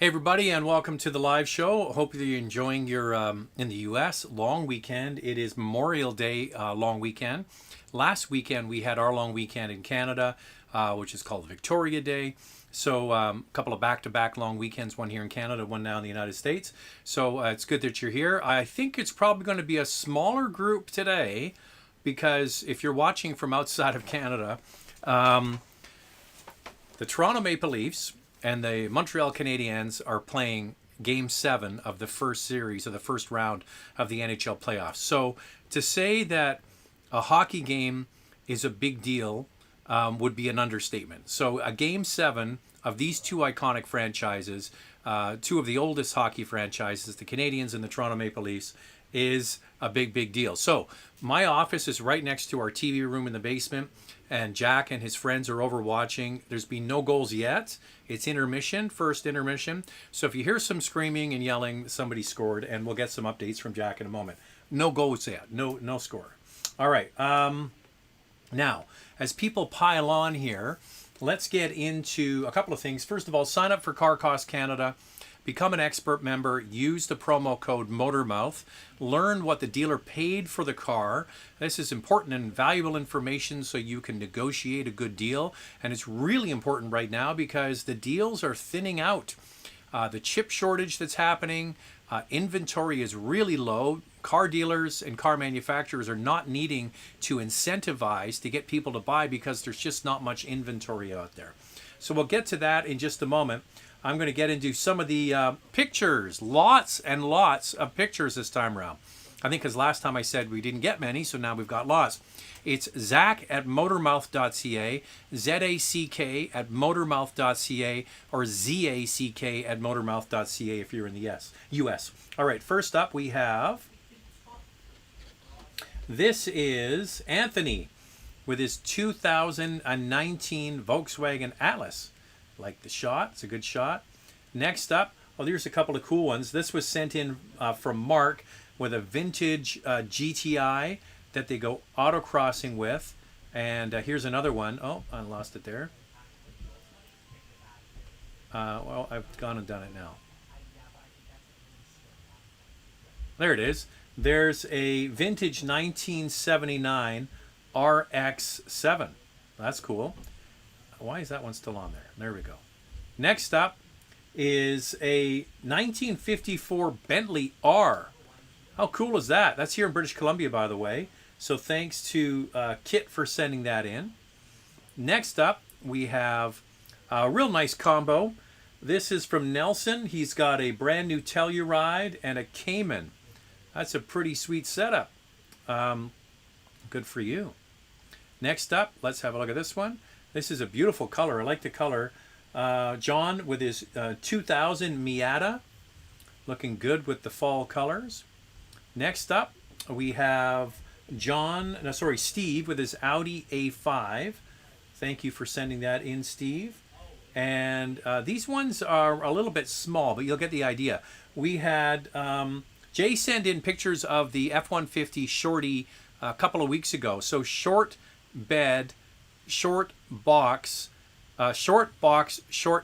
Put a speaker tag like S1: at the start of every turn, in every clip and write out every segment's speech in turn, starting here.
S1: Hey everybody, and welcome to the live show. Hope you're enjoying your in the U.S. long weekend. It is Memorial Day long weekend. Last weekend we had our long weekend in Canada, which is called Victoria Day. So a couple of back-to-back long weekends, one here in Canada, one now in the United States. So it's good that you're here. I think it's probably going to be a smaller group today because if you're watching from outside of Canada, the Toronto Maple Leafs and the Montreal Canadiens are playing Game 7 of the first series, of the first round of the NHL playoffs. So to say that a hockey game is a big deal would be an understatement. So a Game 7 of these two iconic franchises, two of the oldest hockey franchises, the Canadiens and the Toronto Maple Leafs, is a big deal. So my office is right next to our TV room in the basement, and Jack and his friends are over watching. There's been no goals yet. It's intermission, first intermission. So if you hear some screaming and yelling, somebody scored, and we'll get some updates from Jack in a moment. No goals yet, no score. All right, now, as people pile on here, let's get into a couple of things. First of all, sign up for CarCostCanada. Become an expert member, use the promo code MOTORMOUTH, learn what the dealer paid for the car. This is important and valuable information so you can negotiate a good deal. And it's really important right now because the deals are thinning out. The chip shortage that's happening, inventory is really low. Car dealers and car manufacturers are not needing to incentivize to get people to buy because there's just not much inventory out there. So we'll get to that in just a moment. I'm going to get into some of the pictures, lots and lots of pictures this time around. I think because last time I said we didn't get many, so now we've got lots. It's Zack@motormouth.ca, ZACK@motormouth.ca, or ZACK@motormouth.ca if you're in the US. All right, first up we have, this is Anthony with his 2019 Volkswagen Atlas. Like the shot, it's a good shot. Next up, oh, there's a couple of cool ones. This was sent in from Mark with a vintage GTI that they go autocrossing with. And here's another one. Oh, I lost it there. Well, I've gone and done it now. There it is. There's a vintage 1979 RX-7. That's cool. Why is that one still on there? There we go. Next up is a 1954 Bentley R. How cool is that? That's here in British Columbia, by the way. So thanks to Kit for sending that in. Next up, we have a real nice combo. This is from Nelson. He's got a brand new Telluride and a Cayman. That's a pretty sweet setup. Good for you. Next up, let's have a look at this one. This is a beautiful color. I like the color. John with his 2000 Miata, looking good with the fall colors. Next up, we have Steve with his Audi A5. Thank you for sending that in, Steve. And these ones are a little bit small, but you'll get the idea. We had Jay send in pictures of the F-150 Shorty a couple of weeks ago. So short bed, short box, short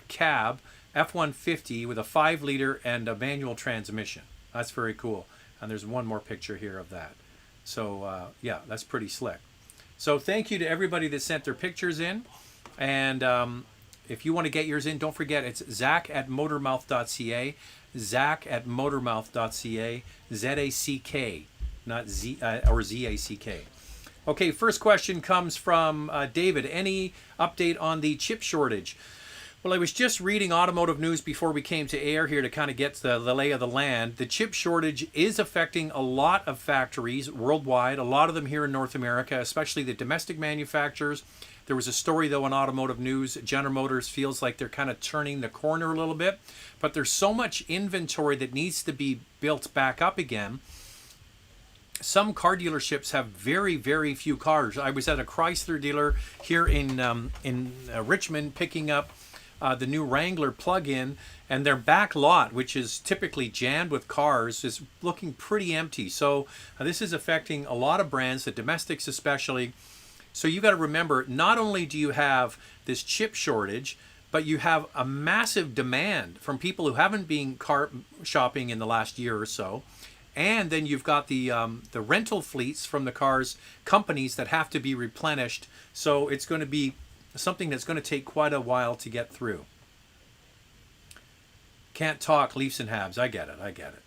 S1: cab, F-150 with a 5-liter and a manual transmission. That's very cool. And there's one more picture here of that. So yeah, that's pretty slick. So thank you to everybody that sent their pictures in. And if you want to get yours in, don't forget it's Zack@motormouth.ca, Zack@motormouth.ca, ZACK, not Z or ZACK. Okay, first question comes from David. Any update on the chip shortage? Well, I was just reading automotive news before we came to air here to kind of get the lay of the land. The chip shortage is affecting a lot of factories worldwide, a lot of them here in North America, especially the domestic manufacturers. There was a story, though, in automotive news. General Motors feels like they're kind of turning the corner a little bit, but there's so much inventory that needs to be built back up again. Some car dealerships have very few cars. I was at a Chrysler dealer here in Richmond picking up the new Wrangler plug-in, and their back lot, which is typically jammed with cars, is looking pretty empty. So this is affecting a lot of brands, the domestics especially. So you got to remember, not only do you have this chip shortage, but you have a massive demand from people who haven't been car shopping in the last year or so. And then you've got the rental fleets from the cars companies that have to be replenished. So it's going to be something that's going to take quite a while to get through. Can't talk Leafs and Habs. I get it.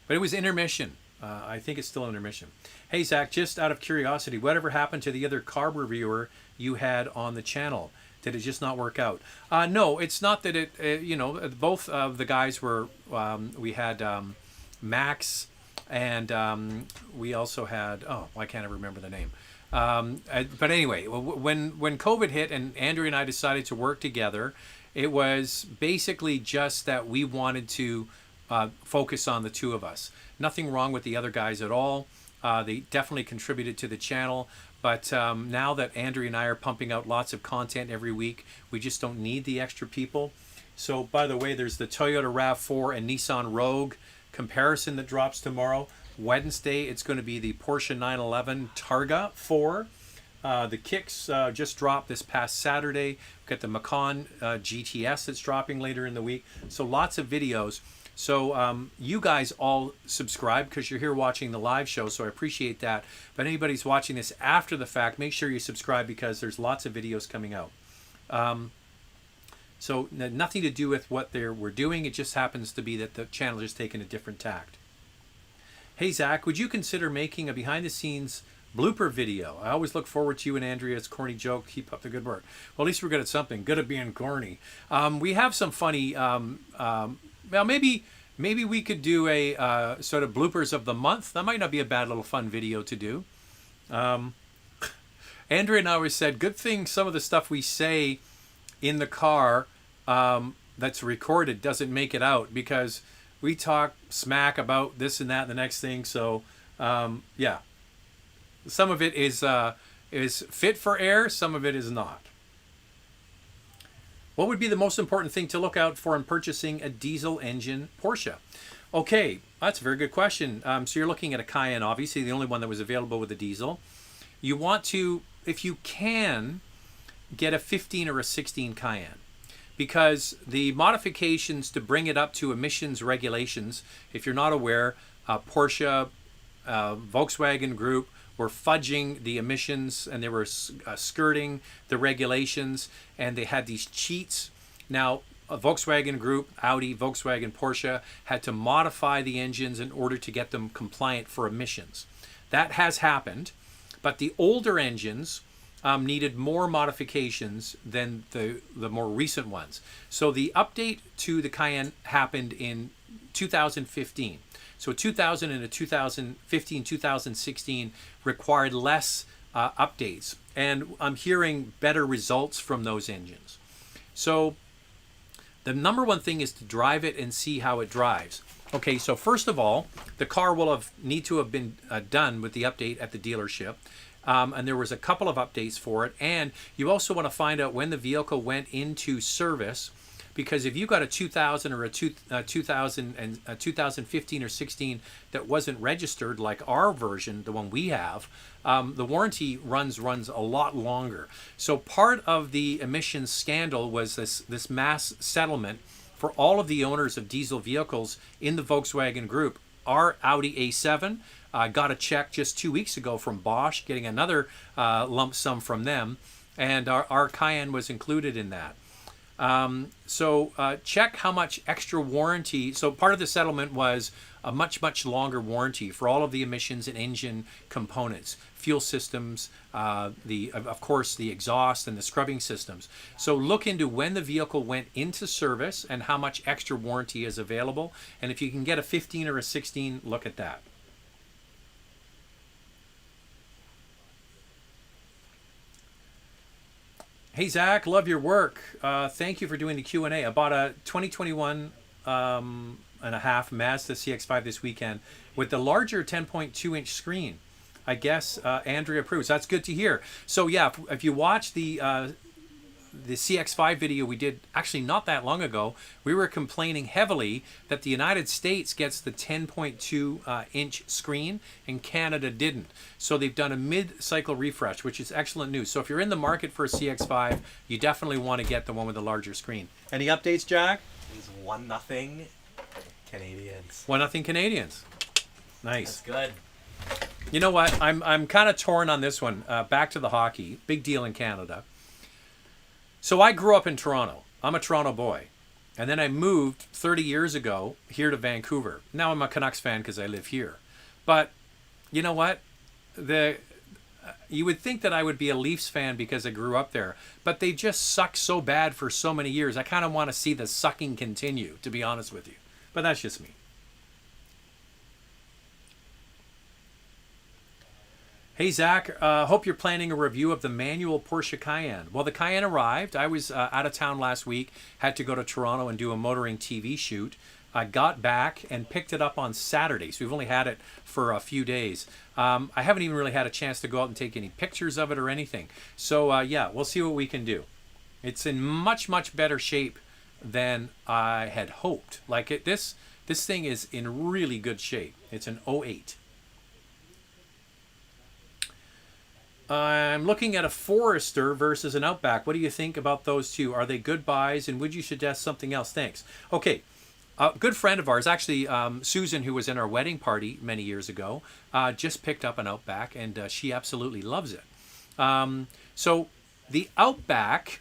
S1: But it was intermission. I think it's still intermission. Hey, Zach, just out of curiosity, whatever happened to the other car reviewer you had on the channel? Did it just not work out? No, it's not that it, both of the guys were, we had Max and we also had, I can't ever remember the name. But anyway, when COVID hit and Andrew and I decided to work together, it was basically just that we wanted to focus on the two of us. Nothing wrong with the other guys at all. They definitely contributed to the channel. But now that Andrew and I are pumping out lots of content every week, we just don't need the extra people. So, by the way, there's the Toyota RAV4 and Nissan Rogue comparison that drops tomorrow. Wednesday, it's going to be the Porsche 911 Targa 4. The Kicks just dropped this past Saturday. We've got the Macan GTS that's dropping later in the week. So lots of videos. So you guys all subscribe because you're here watching the live show, so I appreciate that. But anybody's watching this after the fact, make sure you subscribe because there's lots of videos coming out. So nothing to do with what we're doing. It just happens to be that the channel is taking a different tact. Hey, Zach, would you consider making a behind-the-scenes blooper video? I always look forward to you and Andrea's corny joke. Keep up the good work. Well, at least we're good at something. Good at being corny. We have some funny... well, maybe we could do a sort of bloopers of the month. That might not be a bad little fun video to do. Andrea and I always said, good thing some of the stuff we say in the car that's recorded doesn't make it out, because we talk smack about this and that and the next thing. So, yeah. Some of it is fit for air. Some of it is not. What would be the most important thing to look out for in purchasing a diesel engine Porsche? Okay, that's a very good question. So you're looking at a Cayenne, obviously the only one that was available with a diesel. You want to, if you can, get a 15 or a 16 Cayenne, because the modifications to bring it up to emissions regulations, if you're not aware, Porsche, Volkswagen Group were fudging the emissions, and they were skirting the regulations, and they had these cheats. Now, a Volkswagen Group, Audi, Volkswagen, Porsche had to modify the engines in order to get them compliant for emissions. That has happened, but the older engines needed more modifications than the more recent ones. So the update to the Cayenne happened in 2015. So 2000 and a 2015, 2016 required less updates. And I'm hearing better results from those engines. So the number one thing is to drive it and see how it drives. Okay, so first of all, the car will need to have been done with the update at the dealership. And there was a couple of updates for it. And you also want to find out when the vehicle went into service, because if you got a 2000 or a 2015 or 16 that wasn't registered, like our version, the one we have, the warranty runs a lot longer. So part of the emissions scandal was this mass settlement for all of the owners of diesel vehicles in the Volkswagen Group. Our Audi A7 got a check just 2 weeks ago from Bosch, getting another lump sum from them, and our Cayenne was included in that. So check how much extra warranty. So part of the settlement was a much longer warranty for all of the emissions and engine components, fuel systems, of course the exhaust and the scrubbing systems. So look into when the vehicle went into service and how much extra warranty is available. And if you can get a 15 or a 16, look at that. Hey, Zach, love your work. Thank you for doing the Q&A. I bought a 2021 and a half Mazda CX-5 this weekend with the larger 10.2-inch screen. I guess Andrea approves. That's good to hear. So, yeah, if you watch the the CX-5 video we did actually not that long ago, we were complaining heavily that the United States gets the 10.2 inch screen and Canada didn't. So they've done a mid-cycle refresh, which is excellent news. So if you're in the market for a CX-5, you definitely want to get the one with the larger screen. Any updates, Jack?
S2: It's 1-0 Canadians.
S1: 1-0 Canadians. Nice.
S2: That's good.
S1: You know what? I'm kind of torn on this one. Back to the hockey. Big deal in Canada. So I grew up in Toronto. I'm a Toronto boy. And then I moved 30 years ago here to Vancouver. Now I'm a Canucks fan because I live here. But you know what? You would think that I would be a Leafs fan because I grew up there. But they just suck so bad for so many years. I kind of want to see the sucking continue, to be honest with you. But that's just me. Hey, Zach, hope you're planning a review of the manual Porsche Cayenne. Well, the Cayenne arrived. I was out of town last week, had to go to Toronto and do a motoring TV shoot. I got back and picked it up on Saturday, so we've only had it for a few days. I haven't even really had a chance to go out and take any pictures of it or anything. So, yeah, we'll see what we can do. It's in much, much better shape than I had hoped. Like, this thing is in really good shape. It's an '08. I'm looking at a Forester versus an Outback. What do you think about those two? Are they good buys, and would you suggest something else? Thanks. Okay, a good friend of ours, actually Susan, who was in our wedding party many years ago, just picked up an Outback, and she absolutely loves it. So the Outback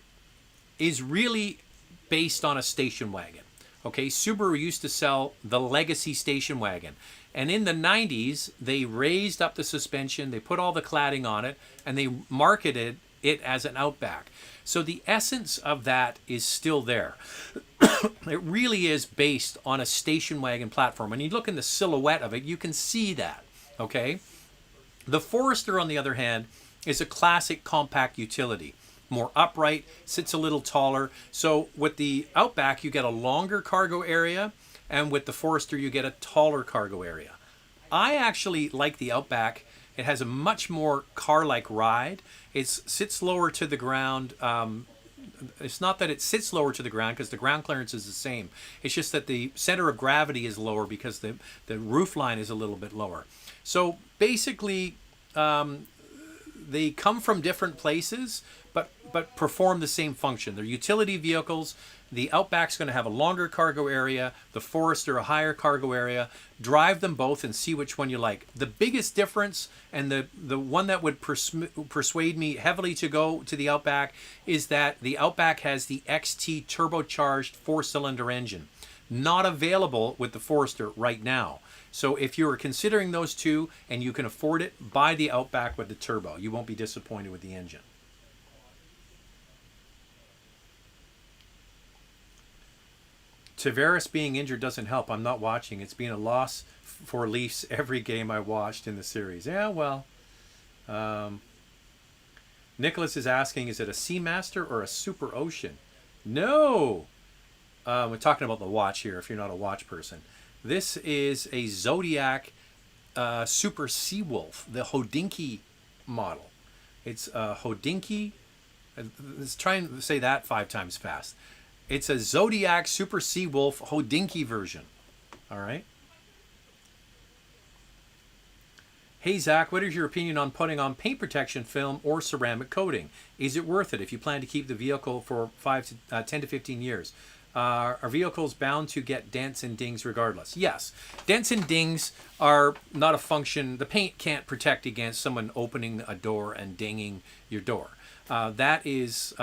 S1: is really based on a station wagon. Okay, Subaru used to sell the Legacy station wagon. And in the 90s, they raised up the suspension, they put all the cladding on it, and they marketed it as an Outback. So the essence of that is still there. It really is based on a station wagon platform. When you look in the silhouette of it, you can see that, okay? The Forester, on the other hand, is a classic compact utility. More upright, sits a little taller. So with the Outback, you get a longer cargo area, and with the Forester, you get a taller cargo area. I actually like the Outback. It has a much more car-like ride. It sits lower to the ground. It's not that it sits lower to the ground because the ground clearance is the same. It's just that the center of gravity is lower because the roof line is a little bit lower. So basically, they come from different places, but perform the same function. They're utility vehicles. The Outback's going to have a longer cargo area, the Forester a higher cargo area. Drive them both and see which one you like. The biggest difference, and the one that would persuade me heavily to go to the Outback, is that the Outback has the XT turbocharged 4-cylinder engine. Not available with the Forester right now. So if you're considering those two and you can afford it, buy the Outback with the turbo. You won't be disappointed with the engine. Tavares being injured doesn't help. I'm not watching. It's been a loss for Leafs every game I watched in the series. Yeah, well. Nicholas is asking, is it a Seamaster or a Super Ocean? No. We're talking about the watch here if you're not a watch person. This is a Zodiac Super Seawolf, the Hodinkee model. It's a Hodinkee. Let's try and say that 5 times fast. It's a Zodiac Super Seawolf Hodinkee version. All right. Hey, Zach, what is your opinion on putting on paint protection film or ceramic coating? Is it worth it if you plan to keep the vehicle for 10 to 15 years? Are vehicles bound to get dents and dings regardless? Yes. Dents and dings are not a function. The paint can't protect against someone opening a door and dinging your door. That is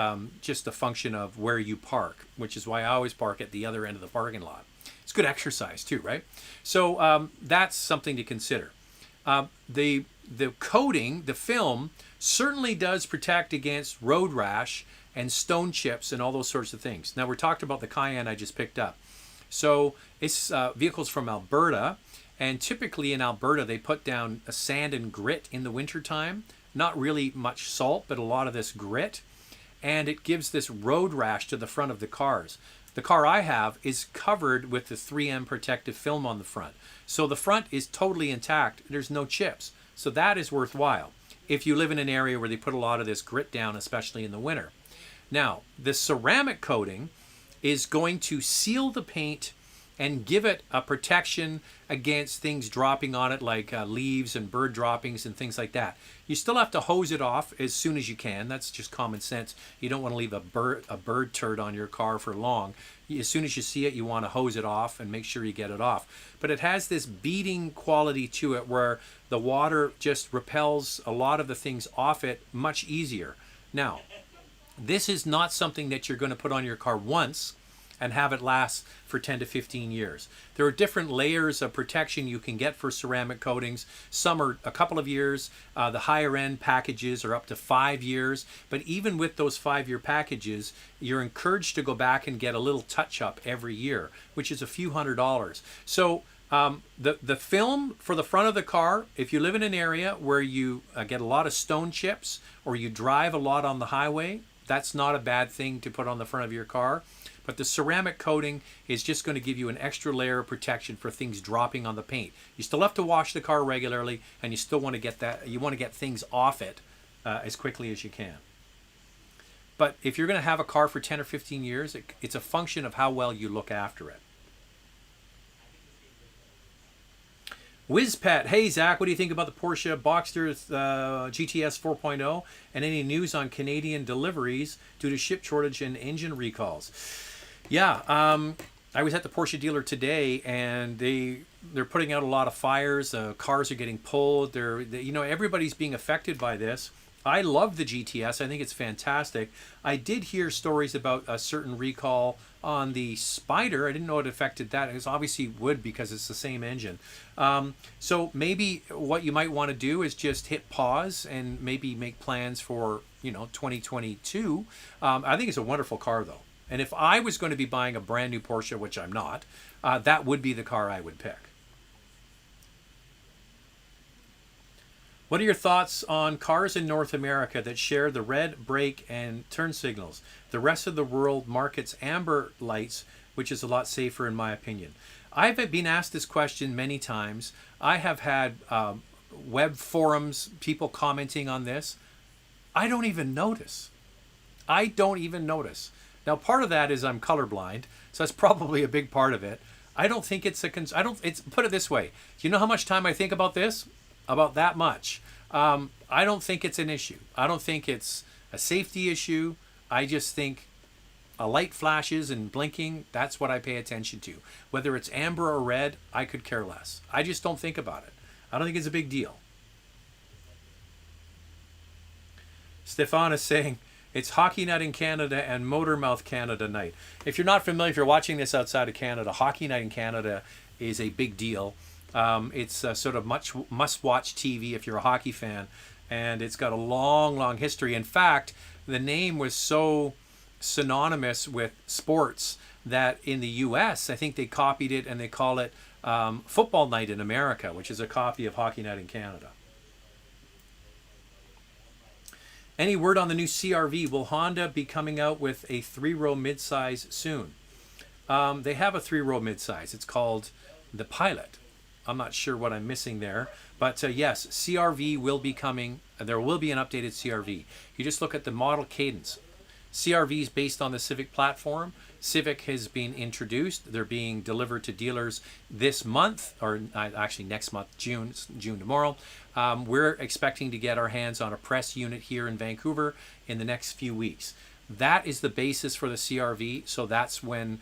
S1: just a function of where you park, which is why I always park at the other end of the parking lot. It's good exercise too, right? So that's something to consider. The coating, the film, certainly does protect against road rash and stone chips and all those sorts of things. Now, we're talking about the Cayenne I just picked up. So it's vehicles from Alberta, and typically in Alberta they put down a sand and grit in the wintertime. Not really much salt, but a lot of this grit, and it gives this road rash to the front of the cars. The car I have is covered with the 3M protective film on the front. So the front is totally intact. There's no chips. So that is worthwhile if you live in an area where they put a lot of this grit down, especially in the winter. Now, the ceramic coating is going to seal the paint and give it a protection against things dropping on it, like leaves and bird droppings and things like that. You still have to hose it off as soon as you can. That's just common sense. You don't want to leave a bird turd on your car for long. As soon as you see it, you want to hose it off and make sure you get it off. But it has this beading quality to it where the water just repels a lot of the things off it much easier. Now, this is not something that you're going to put on your car once and have it last for 10 to 15 years. There are different layers of protection you can get for ceramic coatings. Some are a couple of years. The higher end packages are up to 5 years. But even with those 5-year packages, you're encouraged to go back and get a little touch up every year, which is a few $100s. So the film for the front of the car, if you live in an area where you get a lot of stone chips or you drive a lot on the highway, that's not a bad thing to put on the front of your car. But the ceramic coating is just going to give you an extra layer of protection for things dropping on the paint. You still have to wash the car regularly, and you still want to get that. You want to get things off it as quickly as you can. But if you're going to have a car for 10 or 15 years, it's a function of how well you look after it. WizPet, hey Zach, what do you think about the Porsche Boxster GTS 4.0 and any news on Canadian deliveries due to chip shortage and engine recalls? Yeah, I was at the Porsche dealer today, and they're putting out a lot of fires. Cars are getting pulled. Everybody's being affected by this. I love the GTS. I think it's fantastic. I did hear stories about a certain recall on the Spider. I didn't know it affected that. It obviously would because it's the same engine. So maybe what you might want to do is just hit pause and maybe make plans for 2022. I think it's a wonderful car though. And if I was going to be buying a brand new Porsche, which I'm not, that would be the car I would pick. What are your thoughts on cars in North America that share the red, brake, and turn signals? The rest of the world markets amber lights, which is a lot safer in my opinion. I've been asked this question many times. I have had web forums, people commenting on this. I don't even notice. Now, part of that is I'm colorblind, so that's probably a big part of it. I don't think it's put it this way. Do you know how much time I think about this? About that much. I don't think it's an issue. I don't think it's a safety issue. I just think a light flashes and blinking, that's what I pay attention to. Whether it's amber or red, I could care less. I just don't think about it. I don't think it's a big deal. Stefan is saying, it's Hockey Night in Canada and Motormouth Canada night. If you're not familiar, if you're watching this outside of Canada, Hockey Night in Canada is a big deal. It's sort of must-watch TV if you're a hockey fan, and it's got a long, long history. In fact, the name was so synonymous with sports that in the U.S., I think they copied it and they call it Football Night in America, which is a copy of Hockey Night in Canada. Any word on the new CR-V? Will Honda be coming out with a 3-row midsize soon? They have a 3-row midsize. It's called the Pilot. I'm not sure what I'm missing there. But yes, CR-V will be coming. There will be an updated CR-V. You just look at the model cadence. CR-V is based on the Civic platform. Civic has been introduced. They're being delivered to dealers this month, or actually next month, June tomorrow. We're expecting to get our hands on a press unit here in Vancouver in the next few weeks. That is the basis for the CR-V, so that's when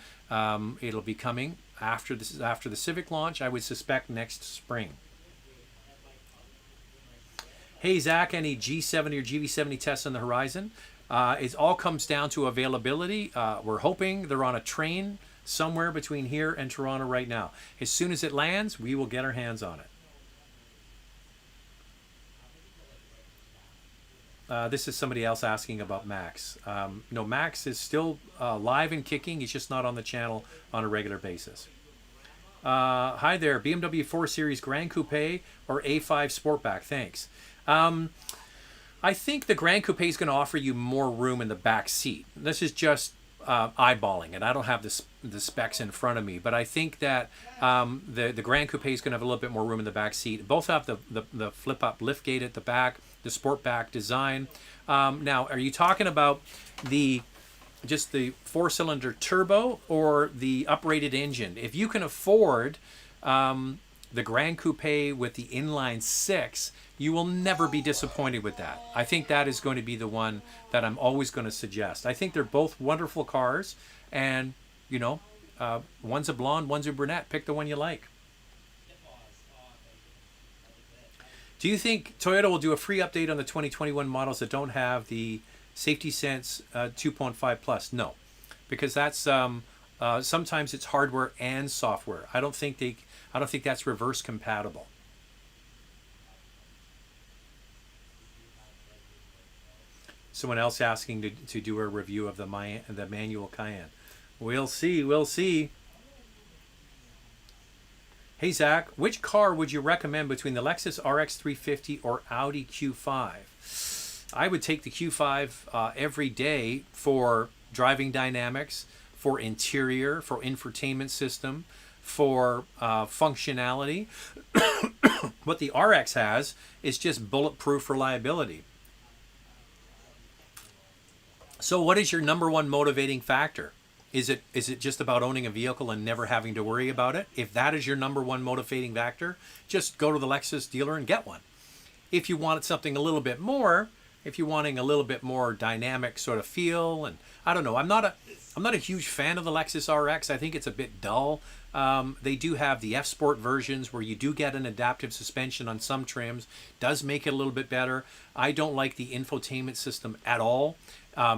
S1: it'll be coming after the Civic launch. I would suspect next spring. Hey Zach, any G70 or GV70 tests on the horizon? It all comes down to availability. We're hoping they're on a train somewhere between here and Toronto right now. As soon as it lands, we will get our hands on it. This is somebody else asking about Max. No, Max is still live and kicking. He's just not on the channel on a regular basis. Hi there, BMW 4 Series Grand Coupe or A5 Sportback? Thanks. I think the Grand Coupe is going to offer you more room in the back seat. This is just eyeballing it. I don't have the specs in front of me, but I think that the Grand Coupe is going to have a little bit more room in the back seat. Both have the flip-up liftgate at the back, the Sportback design. Now, are you talking about the just the 4-cylinder turbo or the uprated engine. If you can afford the Grand Coupe with the inline 6, you will never be disappointed with that. I think that is going to be the one that I'm always going to suggest. I think they're both wonderful cars, and you know, one's a blonde, one's a brunette. Pick the one you like. Do you think Toyota will do a free update on the 2021 models that don't have the Safety Sense 2.5 Plus? No, because that's sometimes it's hardware and software. I don't think that's reverse compatible. Someone else asking to do a review of the manual Cayenne. We'll see. We'll see. Hey Zach, which car would you recommend between the Lexus RX 350 or Audi Q5? I would take the Q5 every day for driving dynamics, for interior, for infotainment system, for functionality. What the RX has is just bulletproof reliability. So what is your number one motivating factor? Is it just about owning a vehicle and never having to worry about it? If that is your number one motivating factor, just go to the Lexus dealer and get one. If you want something a little bit more, if you're wanting a little bit more dynamic sort of feel, and I don't know, I'm not a huge fan of the Lexus RX. I think it's a bit dull. They do have the F Sport versions where you do get an adaptive suspension on some trims. Does make it a little bit better. I don't like the infotainment system at all.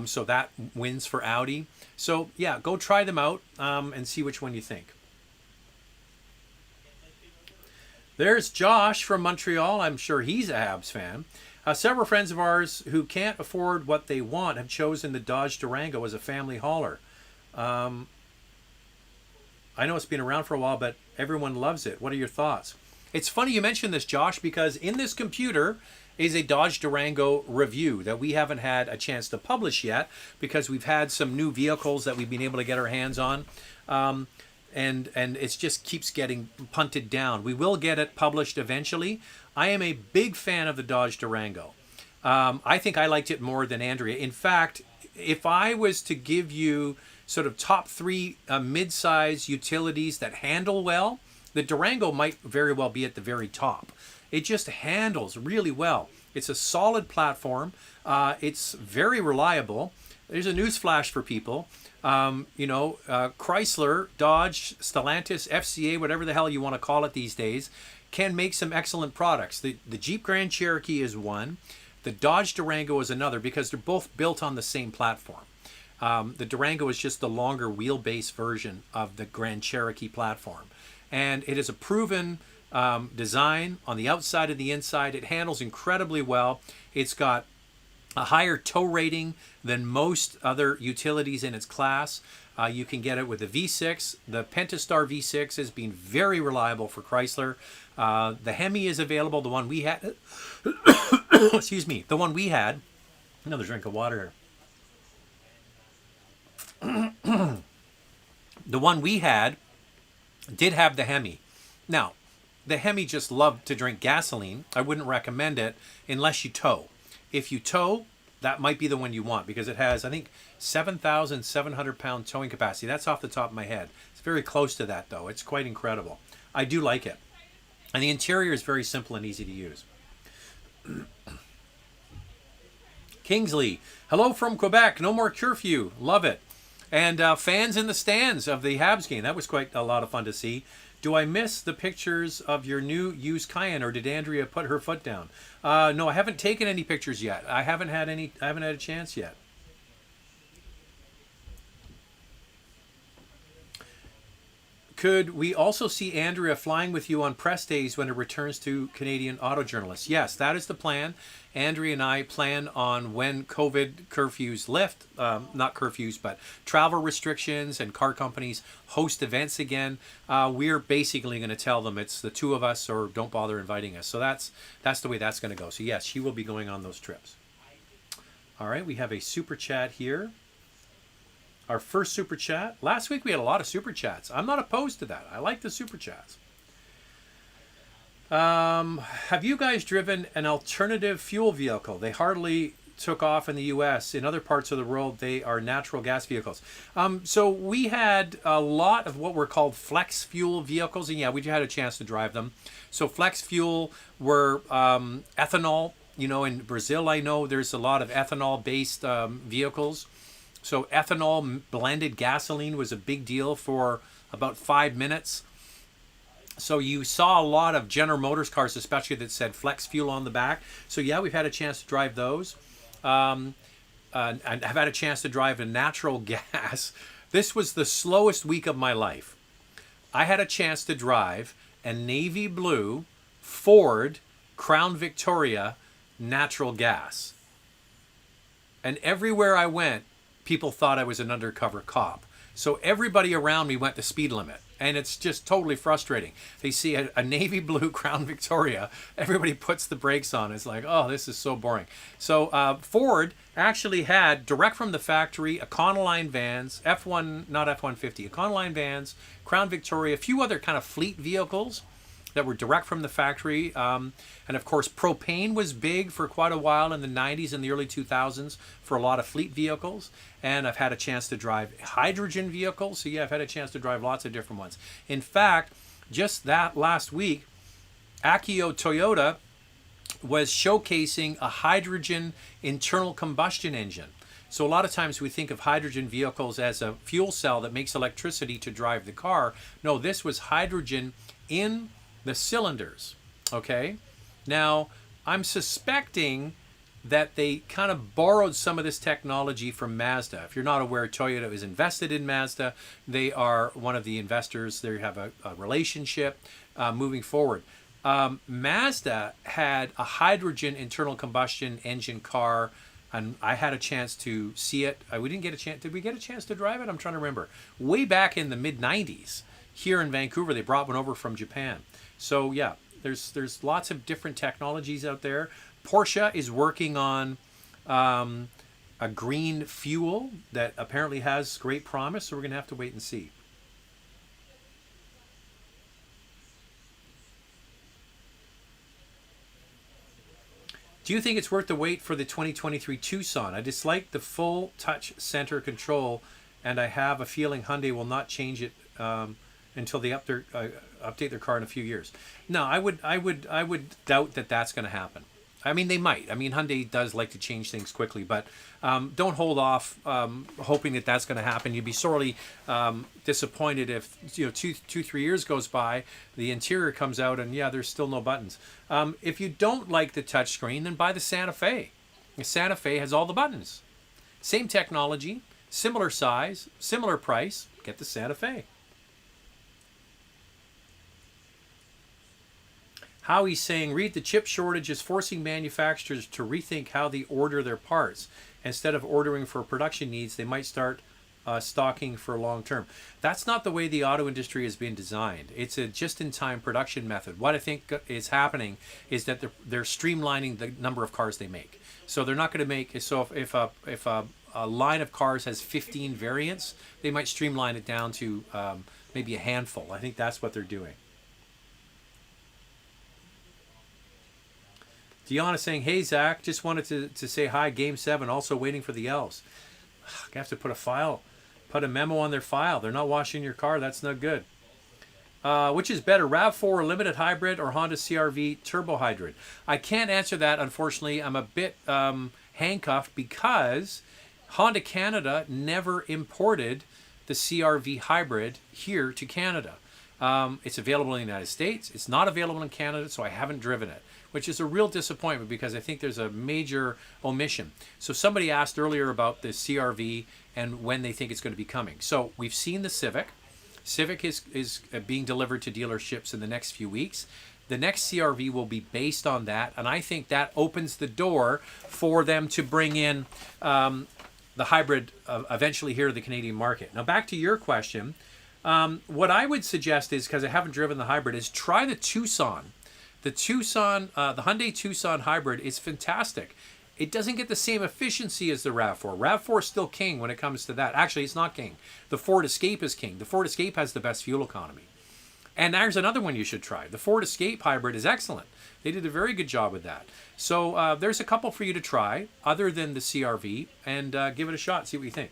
S1: So that wins for Audi. So yeah, go try them out and see which one you think. There's Josh from Montreal. I'm sure he's a Habs fan. Several friends of ours who can't afford what they want have chosen the Dodge Durango as a family hauler. I know it's been around for a while, but everyone loves it. What are your thoughts? It's funny you mentioned this, Josh, because in this computer is a Dodge Durango review that we haven't had a chance to publish yet because we've had some new vehicles that we've been able to get our hands on. And it just keeps getting punted down. We will get it published eventually. I am a big fan of the Dodge Durango. I think I liked it more than Andrea. In fact, if I was to give you sort of top 3 mid-size utilities that handle well, the Durango might very well be at the very top. It just handles really well. It's a solid platform. It's very reliable. There's a news flash for people. Chrysler, Dodge, Stellantis, FCA, whatever the hell you want to call it these days, can make some excellent products. The Jeep Grand Cherokee is one. The Dodge Durango is another because they're both built on the same platform. The Durango is just the longer wheelbase version of the Grand Cherokee platform. And it is a proven design on the outside and the inside. It handles incredibly well. It's got a higher tow rating than most other utilities in its class. You can get it with the V6. The Pentastar V6 has been very reliable for Chrysler. The Hemi is available. The one we had, excuse me, the one we had, another drink of water here. The one we had did have the Hemi. Now, the Hemi just loved to drink gasoline. I wouldn't recommend it unless you tow. If you tow, that might be the one you want because it has, I think, 7,700 pound towing capacity. That's off the top of my head. It's very close to that, though. It's quite incredible. I do like it. And the interior is very simple and easy to use. Kingsley, hello from Quebec. No more curfew. Love it. And fans in the stands of the Habs game. That was quite a lot of fun to see. Do I miss the pictures of your new used Cayenne, or did Andrea put her foot down? No, I haven't taken any pictures yet. I haven't had a chance yet. Could we also see Andrea flying with you on press days when it returns to Canadian auto journalists? Yes, that is the plan. Andrea and I plan on when COVID curfews lift, not curfews, but travel restrictions and car companies host events again. We're basically going to tell them it's the two of us or don't bother inviting us. So that's the way that's going to go. So yes, she will be going on those trips. All right, we have a super chat here. Our first super chat. Last week we had a lot of super chats. I'm not opposed to that. I like the super chats. Have you guys driven an alternative fuel vehicle? They hardly took off in the U.S. In other parts of the world, they are natural gas vehicles. So we had a lot of what were called flex fuel vehicles, and yeah, we had a chance to drive them. So flex fuel were ethanol. You know, in Brazil, I know there's a lot of ethanol-based vehicles. So ethanol blended gasoline was a big deal for about 5 minutes. So you saw a lot of General Motors cars, especially that said flex fuel on the back. So yeah, we've had a chance to drive those. And I've had a chance to drive a natural gas. This was the slowest week of my life. I had a chance to drive a navy blue Ford Crown Victoria natural gas. And everywhere I went, people thought I was an undercover cop. So everybody around me went the speed limit. And it's just totally frustrating. They see a navy blue Crown Victoria, everybody puts the brakes on. It's like, oh, this is so boring. So Ford actually had, direct from the factory, Econoline vans, not F-150, Econoline vans, Crown Victoria, a few other kind of fleet vehicles that were direct from the factory. And of course, propane was big for quite a while in the 90s and the early 2000s for a lot of fleet vehicles. And I've had a chance to drive hydrogen vehicles. So yeah, I've had a chance to drive lots of different ones. In fact, just that last week, Akio Toyota was showcasing a hydrogen internal combustion engine. So a lot of times we think of hydrogen vehicles as a fuel cell that makes electricity to drive the car. No, this was hydrogen in the cylinders. Okay, now I'm suspecting that they kind of borrowed some of this technology from Mazda. If you're not aware, Toyota is invested in Mazda. They are one of the investors. They have a relationship moving forward. Mazda had a hydrogen internal combustion engine car, and I had a chance to see it. We didn't get a chance. Did we get a chance to drive it? I'm trying to remember. Way back in the mid 90s, here in Vancouver, they brought one over from Japan. So yeah, there's lots of different technologies out there. Porsche is working on a green fuel that apparently has great promise, so we're going to have to wait and see. Do you think it's worth the wait for the 2023 Tucson? I dislike the full touch center control, and I have a feeling Hyundai will not change it until they update their car in a few years. No, I would doubt that that's going to happen. I mean, they might. I mean, Hyundai does like to change things quickly, but don't hold off hoping that that's going to happen. You'd be sorely disappointed if 2-3 years goes by, the interior comes out, and yeah, there's still no buttons. If you don't like the touchscreen, then buy the Santa Fe. The Santa Fe has all the buttons. Same technology, similar size, similar price. Get the Santa Fe. Howie's saying, read the chip shortage is forcing manufacturers to rethink how they order their parts. Instead of ordering for production needs, they might start stocking for long term. That's not the way the auto industry has been designed. It's a just-in-time production method. What I think is happening is that they're streamlining the number of cars they make. So they're not going to make, so if a line of cars has 15 variants, they might streamline it down to maybe a handful. I think that's what they're doing. Deanna saying, hey, Zach, just wanted to say hi, Game 7, also waiting for the elves. I have to put a memo on their file. They're not washing your car. That's not good. Which is better, RAV4 Limited Hybrid or Honda CR-V Turbo Hybrid? I can't answer that, unfortunately. I'm a bit handcuffed because Honda Canada never imported the CR-V Hybrid here to Canada. It's available in the United States. It's not available in Canada, so I haven't driven it, which is a real disappointment because I think there's a major omission. So somebody asked earlier about the CR-V and when they think it's going to be coming. So we've seen the Civic. Civic is being delivered to dealerships in the next few weeks. The next CR-V will be based on that, and I think that opens the door for them to bring in the hybrid eventually here to the Canadian market. Now back to your question. What I would suggest is, because I haven't driven the hybrid, is try the Tucson. The Hyundai Tucson hybrid is fantastic. It doesn't get the same efficiency as the RAV4. RAV4 is still king when it comes to that. Actually, it's not king. The Ford Escape is king. The Ford Escape has the best fuel economy. And there's another one you should try. The Ford Escape Hybrid is excellent. They did a very good job with that. So there's a couple for you to try other than the CRV, and give it a shot. See what you think.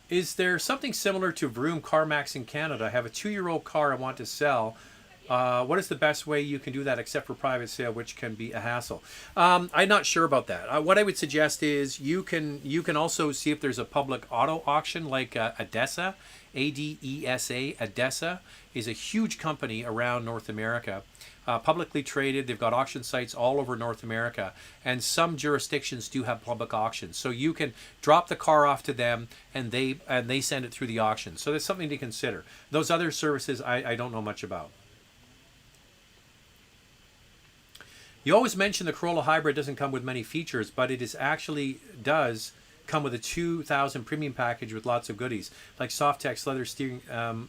S1: Is there something similar to Vroom CarMax in Canada? I have a 2-year-old car I want to sell. What is the best way you can do that except for private sale, which can be a hassle? I'm not sure about that. What I would suggest is you can also see if there's a public auto auction like ADESA, ADESA. ADESA is a huge company around North America. Publicly traded. They've got auction sites all over North America, and some jurisdictions do have public auctions. So you can drop the car off to them, and they send it through the auction. So that's something to consider. Those other services I don't know much about. You always mention the Corolla Hybrid doesn't come with many features, but it actually does come with a 2000 premium package with lots of goodies, like Softex leather steering.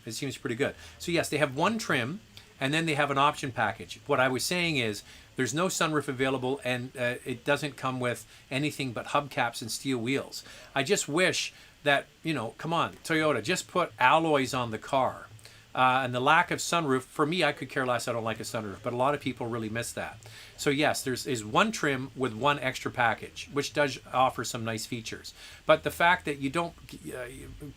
S1: It seems pretty good. So yes, they have one trim, and then they have an option package. What I was saying is there's no sunroof available, and it doesn't come with anything but hubcaps and steel wheels. I just wish that, come on, Toyota, just put alloys on the car. And the lack of sunroof, for me, I could care less. I don't like a sunroof, but a lot of people really miss that. So yes, there's one trim with one extra package, which does offer some nice features. But the fact that you don't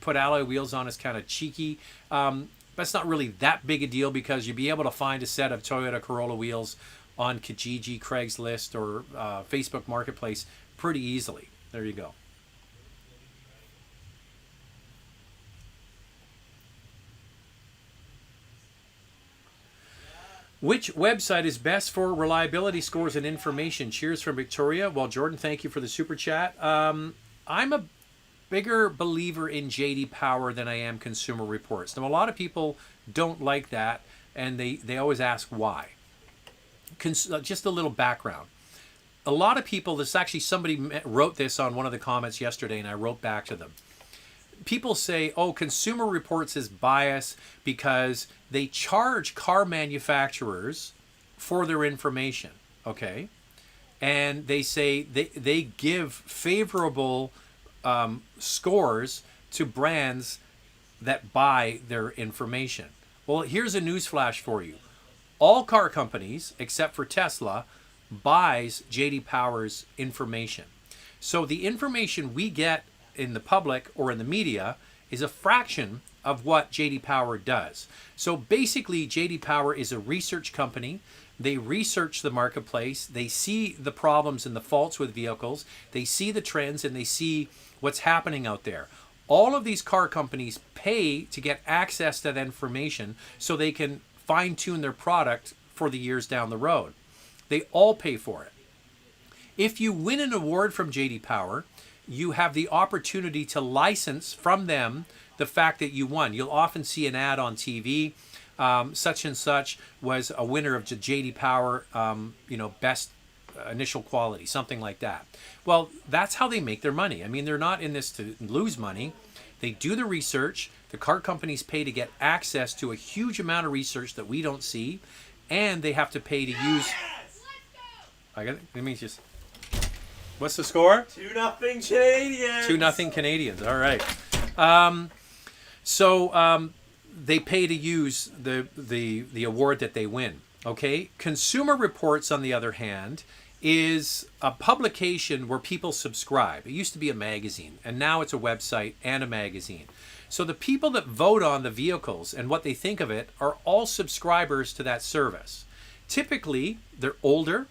S1: put alloy wheels on is kind of cheeky. That's not really that big a deal, because you'll be able to find a set of Toyota Corolla wheels on Kijiji, Craigslist, or Facebook Marketplace pretty easily. There you go. Which website is best for reliability scores and information? Cheers from Victoria. Well, Jordan, thank you for the super chat. I'm a bigger believer in JD Power than I am Consumer Reports. Now, a lot of people don't like that, and they always ask why. Just a little background. A lot of people, somebody wrote this on one of the comments yesterday, and I wrote back to them. People say, oh, Consumer Reports is biased because they charge car manufacturers for their information, okay? And they say they give favorable scores to brands that buy their information. Well, here's a newsflash for you. All car companies, except for Tesla, buys JD Power's information. So the information we get in the public or in the media is a fraction of what JD Power does. So basically, JD Power is a research company. They research the marketplace. They see the problems and the faults with vehicles. They see the trends, and they see what's happening out there. All of these car companies pay to get access to that information so they can fine-tune their product for the years down the road. They all pay for it. If you win an award from JD Power, you have the opportunity to license from them the fact that you won. You'll often see an ad on TV. Such and such was a winner of JD Power, best initial quality, something like that. Well, that's how they make their money. I mean, they're not in this to lose money. They do the research. The car companies pay to get access to a huge amount of research that we don't see, and they have to pay to use. I got it. Let me just. What's the score?
S2: 2-0 Canadians.
S1: 2-0 Canadians. All right. They pay to use the award that they win. Okay. Consumer Reports, on the other hand, is a publication where people subscribe. It used to be a magazine, and now it's a website and a magazine. So the people that vote on the vehicles and what they think of it are all subscribers to that service. Typically, they're older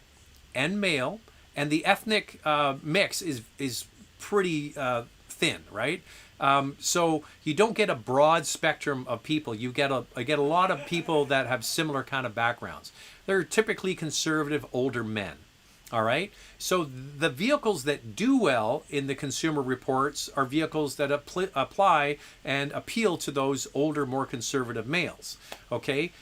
S1: and male, and the ethnic mix is pretty thin, right? So you don't get a broad spectrum of people. You get a lot of people that have similar kind of backgrounds. They're typically conservative older men. All right. So the vehicles that do well in the Consumer Reports are vehicles that apply and appeal to those older, more conservative males. Okay.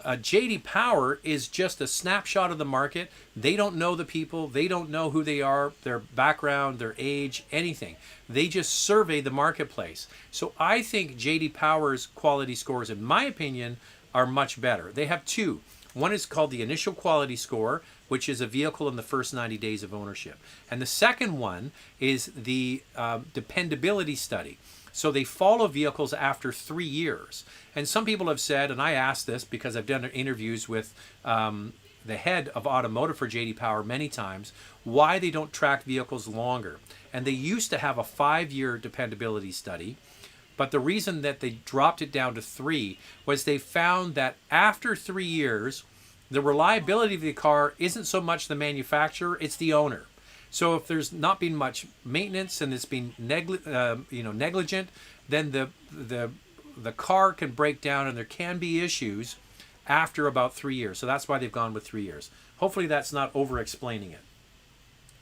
S1: JD Power is just a snapshot of the market. They don't know the people. They don't know who they are, their background, their age, anything. They just survey the marketplace. So I think JD Power's quality scores, in my opinion, are much better. They have two. One is called the initial quality score. which is a vehicle in the first 90 days of ownership. And the second one is the dependability study. So they follow vehicles after 3 years. And some people have said, and I asked this because I've done interviews with the head of automotive for J.D. Power many times, why they don't track vehicles longer. And they used to have a 5-year dependability study, but the reason that they dropped it down to 3 was they found that after 3 years, the reliability of the car isn't so much the manufacturer, it's the owner. So if there's not been much maintenance and it's been negligent, then the car can break down and there can be issues after about 3 years. So that's why they've gone with 3 years. Hopefully that's not over-explaining it.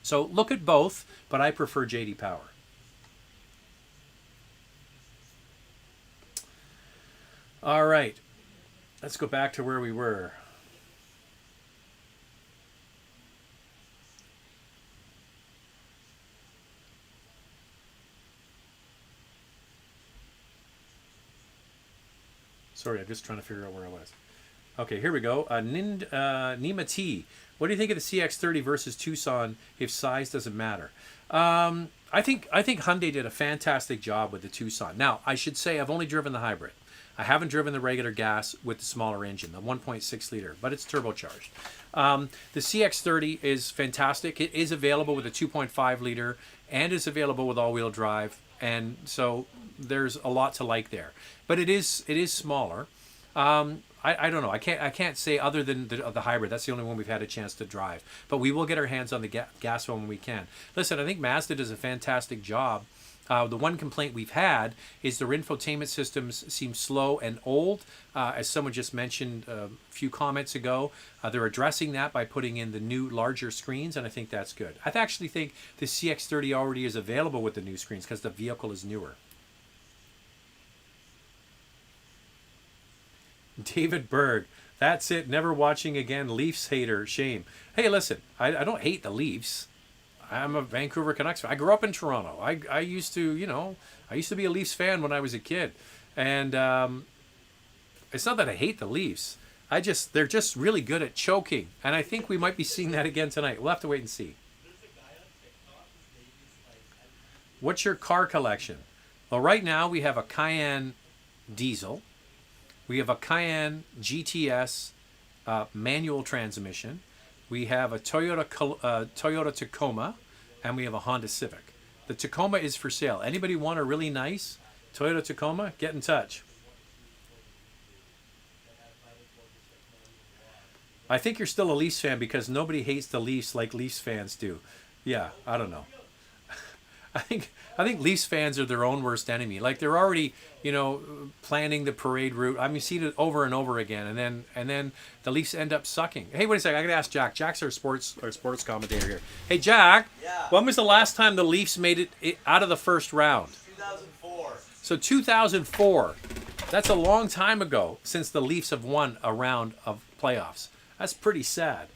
S1: So look at both, but I prefer J.D. Power. All right, let's go back to where we were. Sorry, I'm just trying to figure out where I was. Okay, here we go. Nima T. What do you think of the CX-30 versus Tucson if size doesn't matter? I think Hyundai did a fantastic job with the Tucson. Now, I should say I've only driven the hybrid. I haven't driven the regular gas with the smaller engine, the 1.6 liter, but it's turbocharged. The CX-30 is fantastic. It is available with a 2.5 liter and is available with all-wheel drive. And so there's a lot to like there. But it is smaller. I don't know. I can't say other than the hybrid. That's the only one we've had a chance to drive. But we will get our hands on the gas one when we can. Listen, I think Mazda does a fantastic job. The one complaint we've had is their infotainment systems seem slow and old. As someone just mentioned a few comments ago, they're addressing that by putting in the new larger screens, and I think that's good. I actually think the CX-30 already is available with the new screens because the vehicle is newer. David Berg, that's it. Never watching again. Leafs hater. Shame. Hey, listen, I don't hate the Leafs. I'm a Vancouver Canucks fan. I grew up in Toronto. I used to, I used to be a Leafs fan when I was a kid. And it's not that I hate the Leafs. They're just really good at choking. And I think we might be seeing that again tonight. We'll have to wait and see. What's your car collection? Well, right now we have a Cayenne diesel. We have a Cayenne GTS manual transmission. We have a Toyota Tacoma, and we have a Honda Civic. The Tacoma is for sale. Anybody want a really nice Toyota Tacoma? Get in touch. I think you're still a Leafs fan because nobody hates the Leafs like Leafs fans do. Yeah, I don't know. I think Leafs fans are their own worst enemy. Like they're already, planning the parade route. I mean, see it over and over again, and then the Leafs end up sucking. Hey, wait a second. I gotta ask Jack. Jack's our sports commentator here. Hey, Jack.
S2: Yeah.
S1: When was the last time the Leafs made it out of the first round?
S2: 2004.
S1: So 2004. That's a long time ago since the Leafs have won a round of playoffs. That's pretty sad.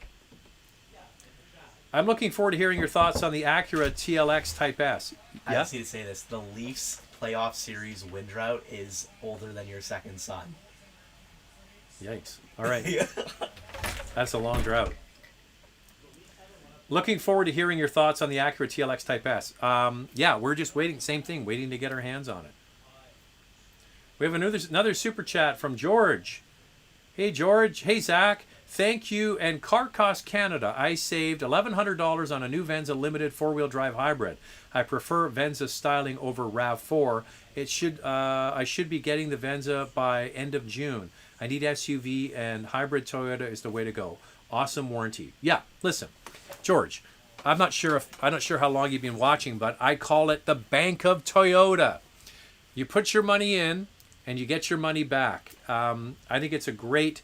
S1: I'm looking forward to hearing your thoughts on the Acura TLX Type S.
S2: I just need to say this. The Leafs playoff series win drought is older than your second son.
S1: Yikes. All right. That's a long drought. Looking forward to hearing your thoughts on the Acura TLX Type S. We're just waiting. Same thing. Waiting to get our hands on it. We have another super chat from George. Hey, George. Hey, Zach. Thank you and CarCostCanada. I saved $1,100 on a new Venza Limited 4-wheel drive hybrid. I prefer Venza styling over RAV4. I should be getting the Venza by end of June. I need SUV and hybrid Toyota is the way to go. Awesome warranty. Yeah, listen, George, I'm not sure how long you've been watching, but I call it the Bank of Toyota. You put your money in and you get your money back. I think it's a great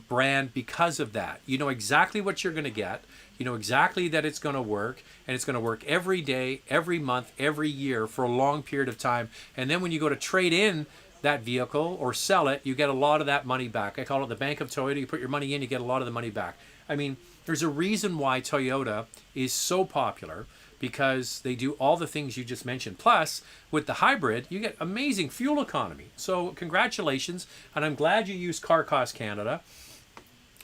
S1: brand because of that. You know exactly what you're going to get. You know exactly that it's going to work, and it's going to work every day, every month, every year for a long period of time. And then when you go to trade in that vehicle or sell it, you get a lot of that money back. I call it the Bank of Toyota. You put your money in, you get a lot of the money back. I mean, there's a reason why Toyota is so popular, because they do all the things you just mentioned. Plus, with the hybrid, you get amazing fuel economy. So congratulations, and I'm glad you used CarCostCanada.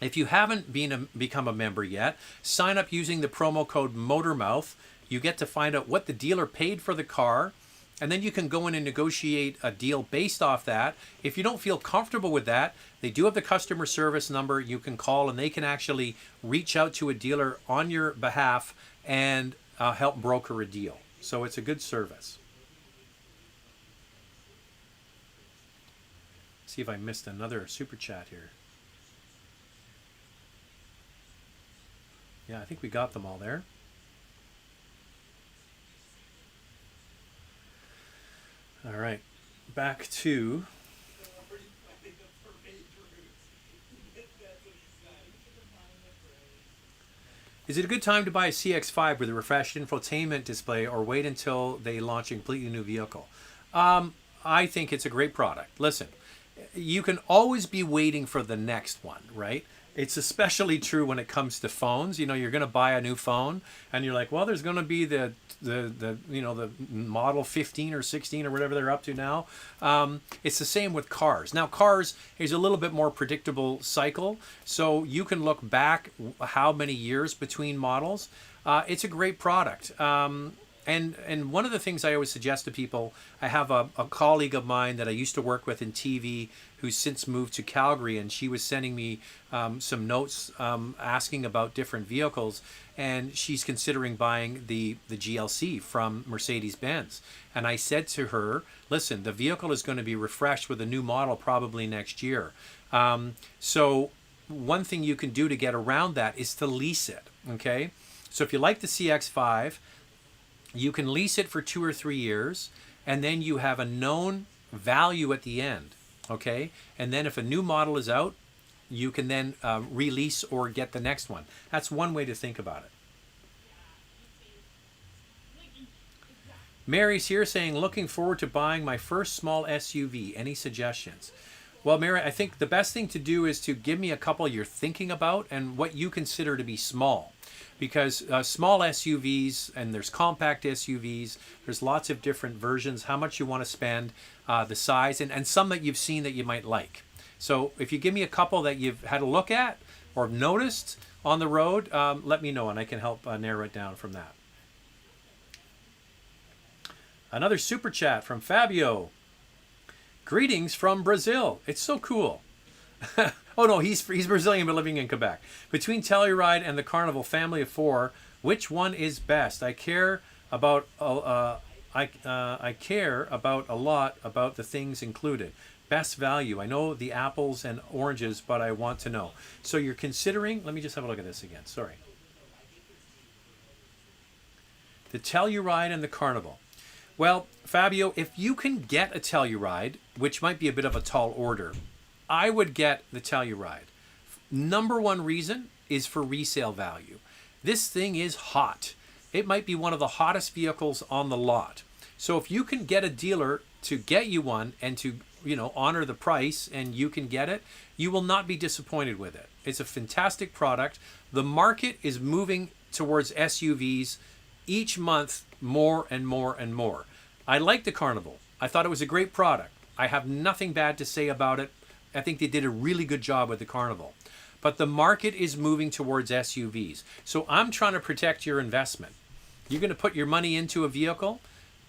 S1: If you haven't become a member yet, sign up using the promo code MOTORMOUTH. You get to find out what the dealer paid for the car, and then you can go in and negotiate a deal based off that. If you don't feel comfortable with that, they do have the customer service number you can call, and they can actually reach out to a dealer on your behalf and help broker a deal. So it's a good service. See if I missed another super chat here. Yeah, I think we got them all there. All right, back to... Is it a good time to buy a CX-5 with a refreshed infotainment display, or wait until they launch a completely new vehicle? I think it's a great product. Listen, you can always be waiting for the next one, right? It's especially true when it comes to phones. You know, you're going to buy a new phone, and you're like, well, there's going to be the model 15 or 16 or whatever they're up to now. It's the same with cars. Now, cars is a little bit more predictable cycle, so you can look back how many years between models. It's a great product. And one of the things I always suggest to people, I have a colleague of mine that I used to work with in TV who's since moved to Calgary, and she was sending me some notes asking about different vehicles, and she's considering buying the GLC from Mercedes-Benz. And I said to her, listen, the vehicle is going to be refreshed with a new model probably next year. So one thing you can do to get around that is to lease it, okay? So if you like the CX-5, you can lease it for 2 or 3 years, and then you have a known value at the end, okay? And then if a new model is out, you can then release or get the next one. That's one way to think about it. Mary's here saying, looking forward to buying my first small SUV. Any suggestions? Well, Mary, I think the best thing to do is to give me a couple you're thinking about and what you consider to be small. Because small SUVs, and there's compact SUVs, there's lots of different versions, how much you want to spend, the size, and some that you've seen that you might like. So if you give me a couple that you've had a look at or noticed on the road, let me know and I can help narrow it down from that. Another super chat from Fabio. Greetings from Brazil. It's so cool. Oh no, he's Brazilian but living in Quebec. Between Telluride and the Carnival family of 4, which one is best? I care about I care about a lot about the things included. Best value. I know the apples and oranges, but I want to know. So you're considering, let me just have a look at this again. Sorry. The Telluride and the Carnival. Well, Fabio, if you can get a Telluride, which might be a bit of a tall order, I would get the Telluride. Number one reason is for resale value. This thing is hot. It might be one of the hottest vehicles on the lot. So if you can get a dealer to get you one and to, honor the price and you can get it, you will not be disappointed with it. It's a fantastic product. The market is moving towards SUVs each month more and more and more. I like the Carnival. I thought it was a great product. I have nothing bad to say about it. I think they did a really good job with the Carnival. But the market is moving towards SUVs. So I'm trying to protect your investment. You're going to put your money into a vehicle.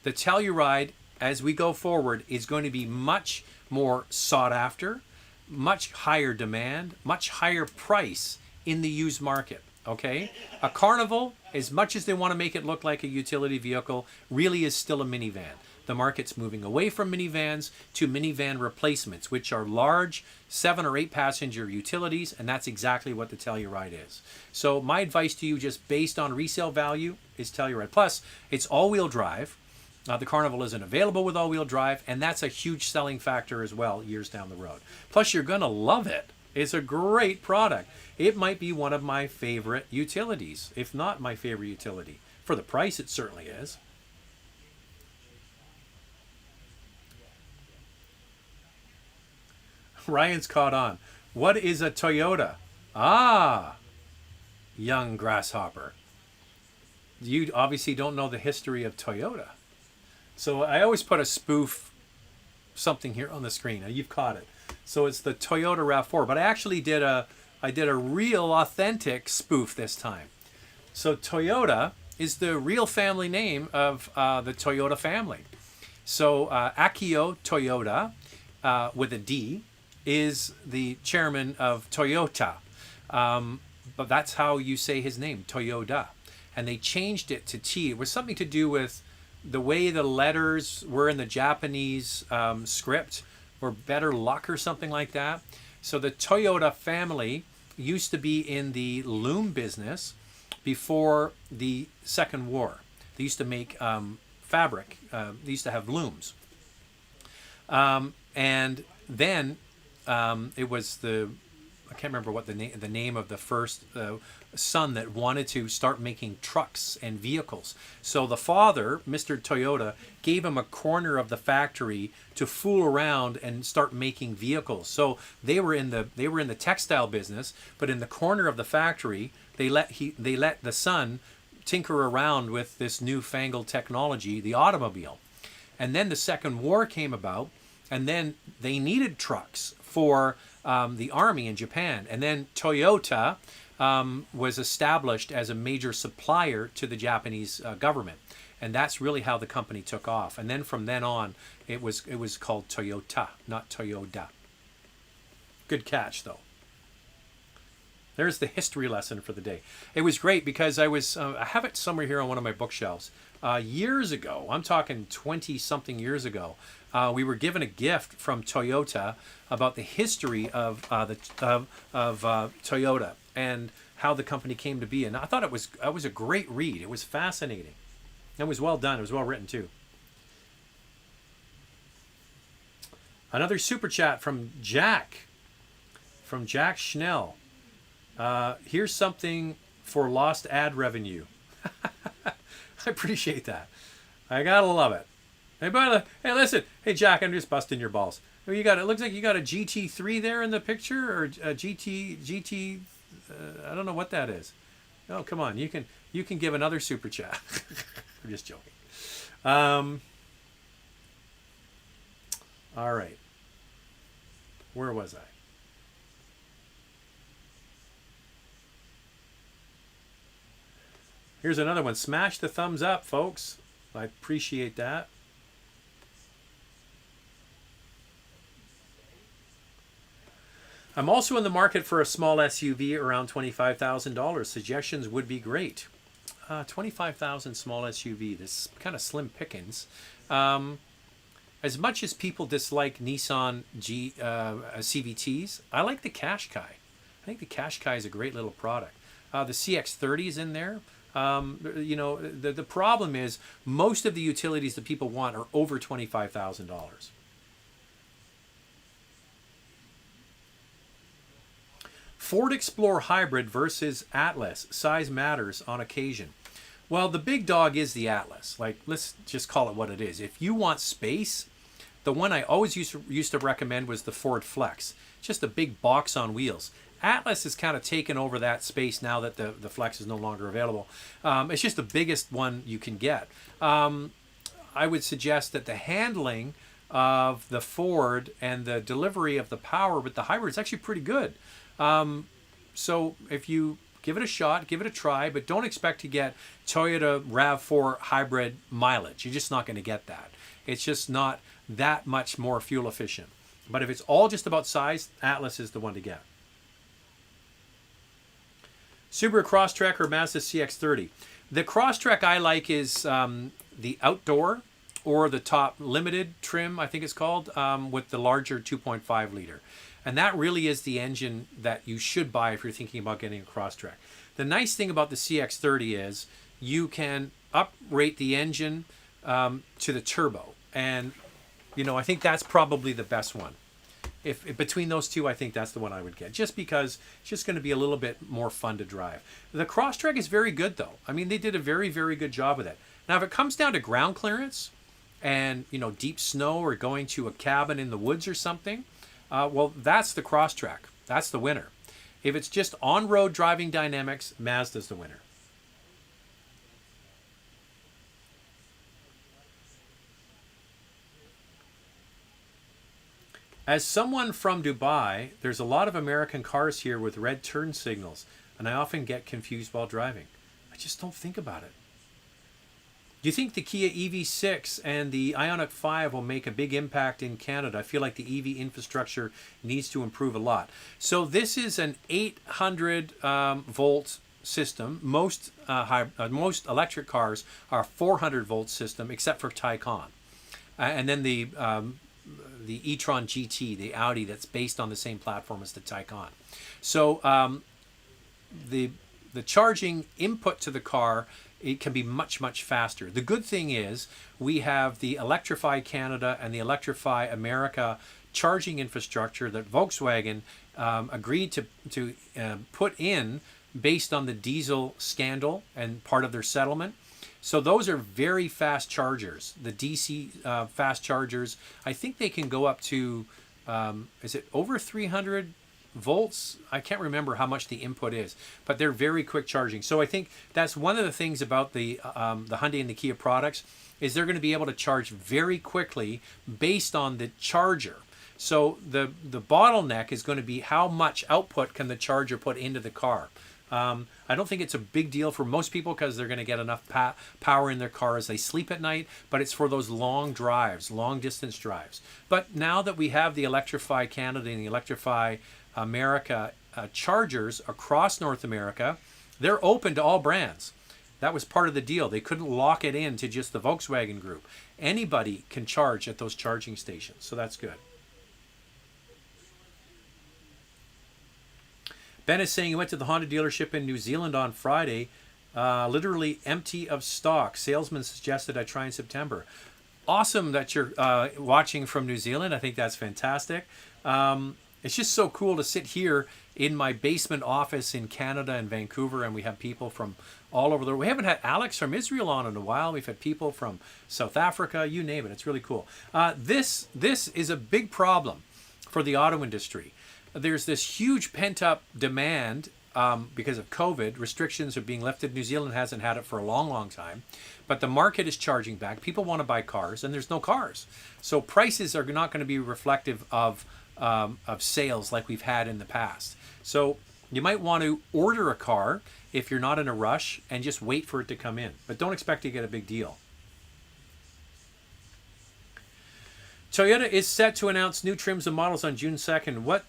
S1: The Telluride, as we go forward, is going to be much more sought after, much higher demand, much higher price in the used market. Okay? A Carnival, as much as they want to make it look like a utility vehicle, really is still a minivan. The market's moving away from minivans to minivan replacements, which are large 7 or 8 passenger utilities, and that's exactly what the Telluride is. So my advice to you, just based on resale value, is Telluride. Plus, it's all-wheel drive. The Carnival isn't available with all-wheel drive, and that's a huge selling factor as well years down the road. Plus, you're going to love it. It's a great product. It might be one of my favorite utilities, if not my favorite utility. For the price, it certainly is. Ryan's caught on. What is a Toyota? Ah, young grasshopper. You obviously don't know the history of Toyota. So I always put a spoof something here on the screen. Now you've caught it. So it's the Toyota RAV4. But I actually did a I did a real authentic spoof this time. So Toyota is the real family name of the Toyota family. So Akio Toyoda, with a D, is the chairman of Toyota. But that's how you say his name, Toyoda. And they changed it to T. It was something to do with the way the letters were in the Japanese script, or better luck or something like that. So the Toyota family used to be in the loom business before the Second War. They used to make fabric. They used to have looms. And then it was I can't remember what the name of the first son that wanted to start making trucks and vehicles. So the father, Mr. Toyota, gave him a corner of the factory to fool around and start making vehicles. So they were in the textile business, but in the corner of the factory, they let the son tinker around with this newfangled technology, the automobile. And then the Second War came about, and then they needed trucks for the army in Japan. And then Toyota was established as a major supplier to the Japanese government. And that's really how the company took off. And then from then on, it was called Toyota, not Toyota. Good catch, though. There's the history lesson for the day. It was great because I have it somewhere here on one of my bookshelves. Years ago, I'm talking 20-something years ago, we were given a gift from Toyota about the history of Toyota and how the company came to be. And I thought it was a great read. It was fascinating. It was well done. It was well written, too. Another super chat from Jack Schnell. Here's something for lost ad revenue. I appreciate that. I gotta love it. Hey, listen. Hey, Jack, I'm just busting your balls. It looks like you got a GT3 there in the picture, or a GT. I don't know what that is. Oh, come on. You can give another super chat. I'm just joking. All right. Where was I? Here's another one. Smash the thumbs up, folks. I appreciate that. I'm also in the market for a small SUV around $25,000. Suggestions would be great. $25,000 small SUV. This kind of slim pickings. As much as people dislike Nissan CVTs, I like the Qashqai. I think the Qashqai is a great little product. The CX-30 is in there. The problem is most of the utilities that people want are over $25,000. Ford Explorer Hybrid versus Atlas. Size matters on occasion. Well, the big dog is the Atlas. Like, let's just call it what it is. If you want space, the one I always used to recommend was the Ford Flex. Just a big box on wheels. Atlas has kind of taken over that space now that the Flex is no longer available. It's just the biggest one you can get. I would suggest that the handling of the Ford and the delivery of the power with the hybrid is actually pretty good. So if you give it a shot, give it a try, but don't expect to get Toyota RAV4 hybrid mileage. You're just not going to get that. It's just not that much more fuel efficient. But if it's all just about size, Atlas is the one to get. Subaru Crosstrek or Mazda CX-30. The Crosstrek I like is the outdoor or the top limited trim, I think it's called, with the larger 2.5 liter. And that really is the engine that you should buy if you're thinking about getting a Crosstrek. The nice thing about the CX-30 is you can uprate the engine to the turbo. And, I think that's probably the best one. If between those two, I think that's the one I would get, just because it's just going to be a little bit more fun to drive. The Crosstrek is very good, though. I mean, they did a very, very good job with it. Now, if it comes down to ground clearance and, deep snow or going to a cabin in the woods or something, well, that's the Crosstrek. That's the winner. If it's just on-road driving dynamics, Mazda's the winner. As someone from Dubai, there's a lot of American cars here with red turn signals, and I often get confused while driving. I just don't think about it. Do you think the Kia EV6 and the Ioniq 5 will make a big impact in Canada? I feel like the EV infrastructure needs to improve a lot. So this is an 800 volt system. Most electric cars are 400 volt system, except for Taycan. And then the e-tron GT, the Audi, that's based on the same platform as the Taycan. So the charging input to the car, it can be much, much faster. The good thing is we have the Electrify Canada and the Electrify America charging infrastructure that Volkswagen agreed to put in based on the diesel scandal and part of their settlement. So those are very fast chargers. The DC fast chargers, I think they can go up to, is it over 300 volts? I can't remember how much the input is, but they're very quick charging. So I think that's one of the things about the Hyundai and the Kia products, is they're going to be able to charge very quickly based on the charger. So the bottleneck is going to be how much output can the charger put into the car. I don't think it's a big deal for most people because they're going to get enough power in their car as they sleep at night, but it's for those long drives, long distance drives. But now that we have the Electrify Canada and the Electrify America chargers across North America, they're open to all brands. That was part of the deal. They couldn't lock it in to just the Volkswagen Group. Anybody can charge at those charging stations, so that's good. Ben is saying he went to the Honda dealership in New Zealand on Friday, literally empty of stock. Salesman suggested I try in September. Awesome that you're watching from New Zealand. I think that's fantastic. It's just so cool to sit here in my basement office in Canada and Vancouver, and we have people from all over the world. We haven't had Alex from Israel on in a while. We've had people from South Africa, you name it. It's really cool. This is a big problem for the auto industry. There's this huge pent-up demand because of COVID. Restrictions are being lifted. New Zealand hasn't had it for a long, long time. But the market is charging back. People want to buy cars, and there's no cars. So prices are not going to be reflective of sales like we've had in the past. So you might want to order a car if you're not in a rush and just wait for it to come in. But don't expect to get a big deal. Toyota is set to announce new trims and models on June 2nd. What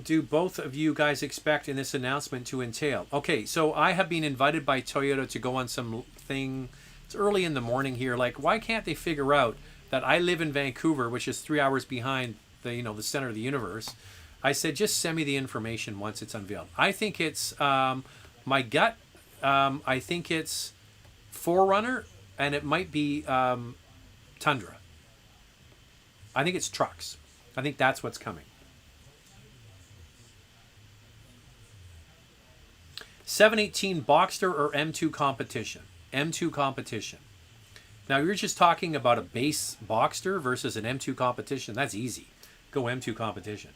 S1: do both of you guys expect in this announcement to entail? Okay, so I have been invited by Toyota to go on some thing. It's early in the morning here. Like, why can't they figure out that I live in Vancouver, which is 3 hours behind the center of the universe? I said, just send me the information once it's unveiled. I think it's my gut. I think it's 4Runner, and it might be Tundra. I think it's trucks. I think that's what's coming. 718 Boxster or M2 competition? M2 competition. Now you're just talking about a base Boxster versus an M2 competition. That's easy. Go M2 competition.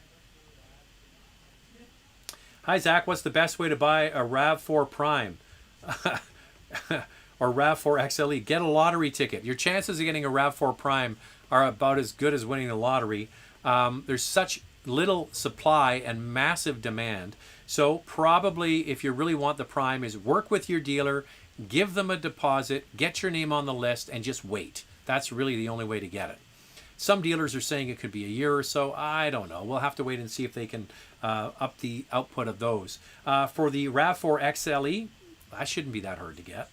S1: Hi Zach, what's the best way to buy a Rav4 Prime or Rav4 XLE? Get a lottery ticket. Your chances of getting a Rav4 Prime are about as good as winning the lottery. There's such little supply and massive demand. So probably if you really want the Prime, is work with your dealer, give them a deposit, get your name on the list, and just wait. That's really the only way to get it. Some dealers are saying it could be a year or so. I don't know. We'll have to wait and see if they can up the output of those. For the RAV4 XLE, that shouldn't be that hard to get.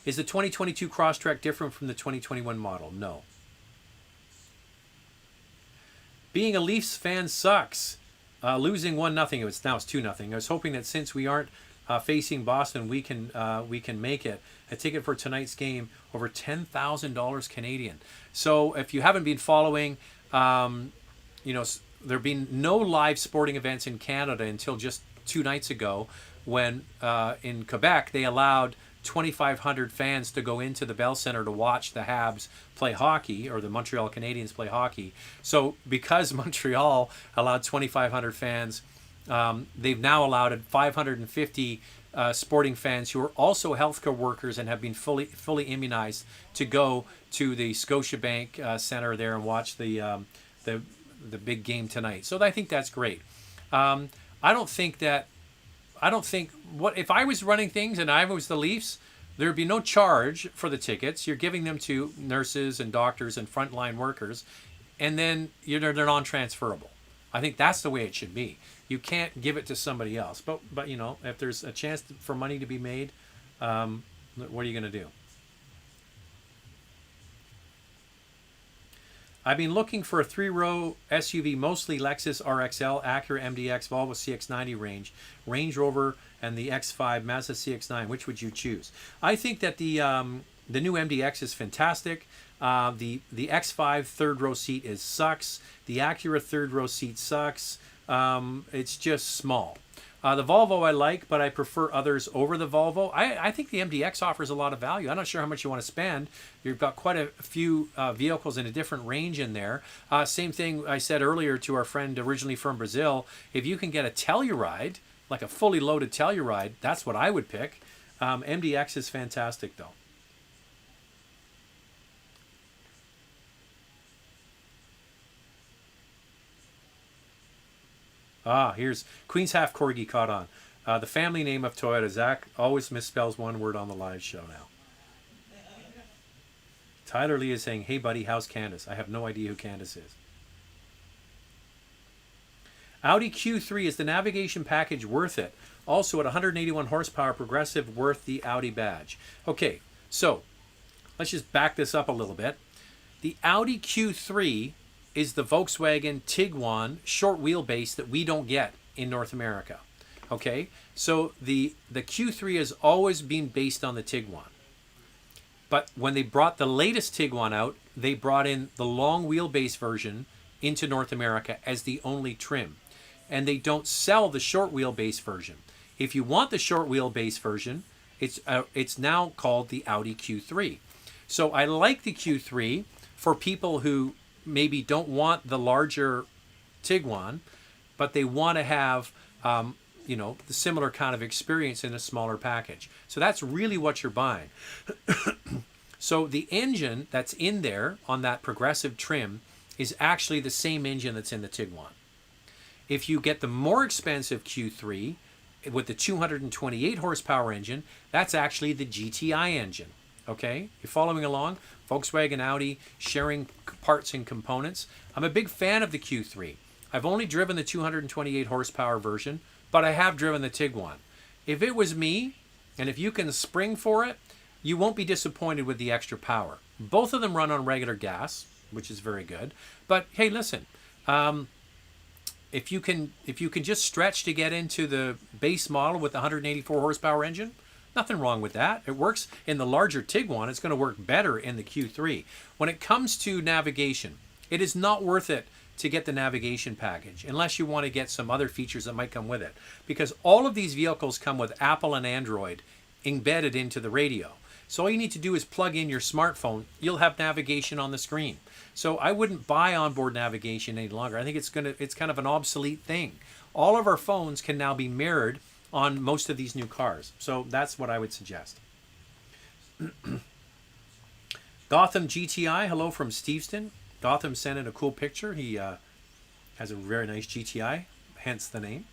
S1: Is the 2022 Crosstrek different from the 2021 model? No. Being a Leafs fan sucks. Losing 1-0. It's 2-0. I was hoping that since we aren't facing Boston, we can make it. A ticket for tonight's game, over $10,000 Canadian. So if you haven't been following, there have been no live sporting events in Canada until just 2 nights ago, when in Quebec they allowed 2,500 fans to go into the Bell Centre to watch the Habs play hockey, or the Montreal Canadiens play hockey. So because Montreal allowed 2,500 fans, they've now allowed 550 sporting fans who are also healthcare workers and have been fully immunized to go to the Scotiabank Center there and watch the big game tonight. So I think that's great. I don't think what if I was running things and I was the Leafs, there'd be no charge for the tickets. You're giving them to nurses and doctors and frontline workers, and then they're non-transferable. I think that's the way it should be. You can't give it to somebody else. But if there's a chance for money to be made, what are you going to do? I've been looking for a 3-row SUV, mostly Lexus RXL, Acura MDX, Volvo CX-90 Range Rover, and the X5, Mazda CX-9. Which would you choose? I think that the new MDX is fantastic. The X5 third-row seat sucks. The Acura third-row seat sucks. It's just small. The Volvo I like, but I prefer others over the Volvo. I think the MDX offers a lot of value. I'm not sure how much you want to spend. You've got quite a few vehicles in a different range in there. Same thing I said earlier to our friend originally from Brazil. If you can get a Telluride, like a fully loaded Telluride, that's what I would pick. MDX is fantastic, though. Here's Queen's Half Corgi caught on. The family name of Toyota. Zach always misspells one word on the live show now. Tyler Lee is saying, hey buddy, how's Candace? I have no idea who Candace is. Audi Q3, is the navigation package worth it? Also at 181 horsepower, progressive, worth the Audi badge. Okay, so let's just back this up a little bit. The Audi Q3 is the Volkswagen Tiguan short wheelbase that we don't get in North America. Okay, so the Q3 has always been based on the Tiguan. But when they brought the latest Tiguan out, they brought in the long wheelbase version into North America as the only trim. And they don't sell the short wheelbase version. If you want the short wheelbase version, it's now called the Audi Q3. So I like the Q3 for people who maybe don't want the larger Tiguan, but they want to have the similar kind of experience in a smaller package. So that's really what you're buying. So the engine that's in there on that progressive trim is actually the same engine that's in the Tiguan. If you get the more expensive Q3 with the 228 horsepower engine, that's actually the GTI engine. Okay, you're following along? Volkswagen, Audi, sharing parts and components. I'm a big fan of the Q3. I've only driven the 228 horsepower version, but I have driven the Tiguan. If it was me, and if you can spring for it, you won't be disappointed with the extra power. Both of them run on regular gas, which is very good. But hey, listen, if you can just stretch to get into the base model with the 184 horsepower engine, nothing wrong with that. It works in the larger Tiguan. It's going to work better in the Q3. When it comes to navigation, it is not worth it to get the navigation package unless you want to get some other features that might come with it. Because all of these vehicles come with Apple and Android embedded into the radio. So all you need to do is plug in your smartphone. You'll have navigation on the screen. So I wouldn't buy onboard navigation any longer. I think it's kind of an obsolete thing. All of our phones can now be mirrored on most of these new cars. So that's what I would suggest. Gotham GTI, hello from Steveston. Gotham sent in a cool picture. He has a very nice GTI, hence the name.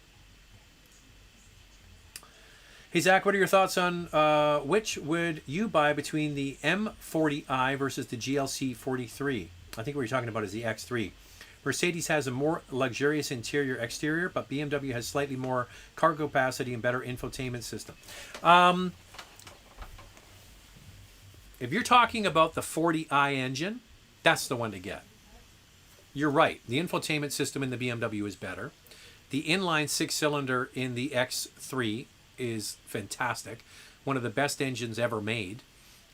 S1: Hey Zach, what are your thoughts on which would you buy between the M40i versus the GLC 43? I think what you're talking about is the X3. Mercedes has a more luxurious exterior, but BMW has slightly more cargo capacity and better infotainment system. If you're talking about the 40i engine, that's the one to get. You're right. The infotainment system in the BMW is better. The inline six-cylinder in the X3 is fantastic. One of the best engines ever made.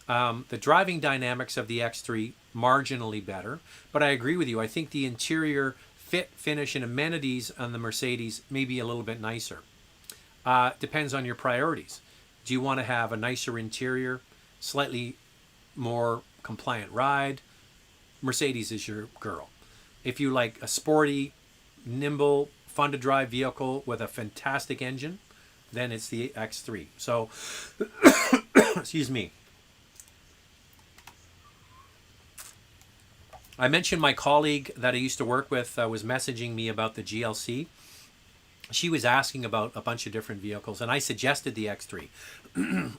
S1: The driving dynamics of the X3, marginally better. But I agree with you. I think the interior fit, finish, and amenities on the Mercedes may be a little bit nicer. Depends on your priorities. Do you want to have a nicer interior, slightly more compliant ride? Mercedes is your girl. If you like a sporty, nimble, fun-to-drive vehicle with a fantastic engine, then it's the X3. So, excuse me. I mentioned my colleague that I used to work with was messaging me about the GLC. She was asking about a bunch of different vehicles, and I suggested the X3.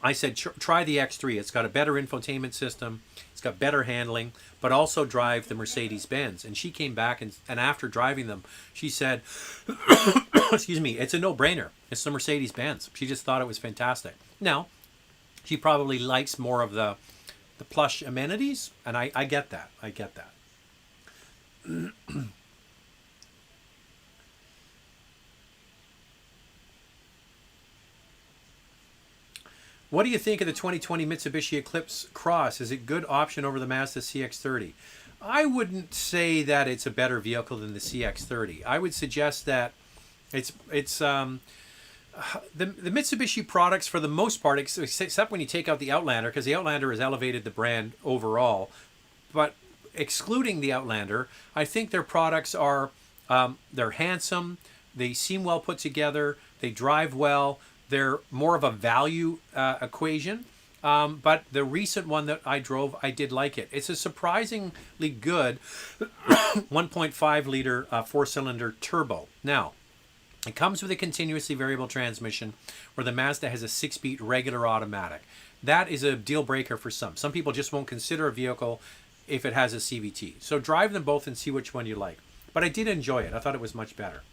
S1: I said, try the X3. It's got a better infotainment system. It's got better handling, but also drive the Mercedes-Benz. And she came back, and after driving them, she said, excuse me, it's a no-brainer. It's the Mercedes-Benz. She just thought it was fantastic. Now, she probably likes more of the plush amenities, and I get that. I get that. What do you think of the 2020 Mitsubishi Eclipse Cross? Is it a good option over the Mazda CX-30? I wouldn't say that it's a better vehicle than the CX-30. I would suggest that it's the Mitsubishi products, for the most part, except when you take out the Outlander, because the Outlander has elevated the brand overall. But excluding the Outlander, I think their products are they're handsome, they seem well put together, they drive well. They're more of a value equation, but the recent one that I drove, I did like it. It's a surprisingly good 1.5 liter four-cylinder turbo. Now, it comes with a continuously variable transmission, where the Mazda has a 6-speed regular automatic. That is a deal breaker for some. Some people just won't consider a vehicle if it has a CVT. So drive them both and see which one you like. But I did enjoy it. I thought it was much better.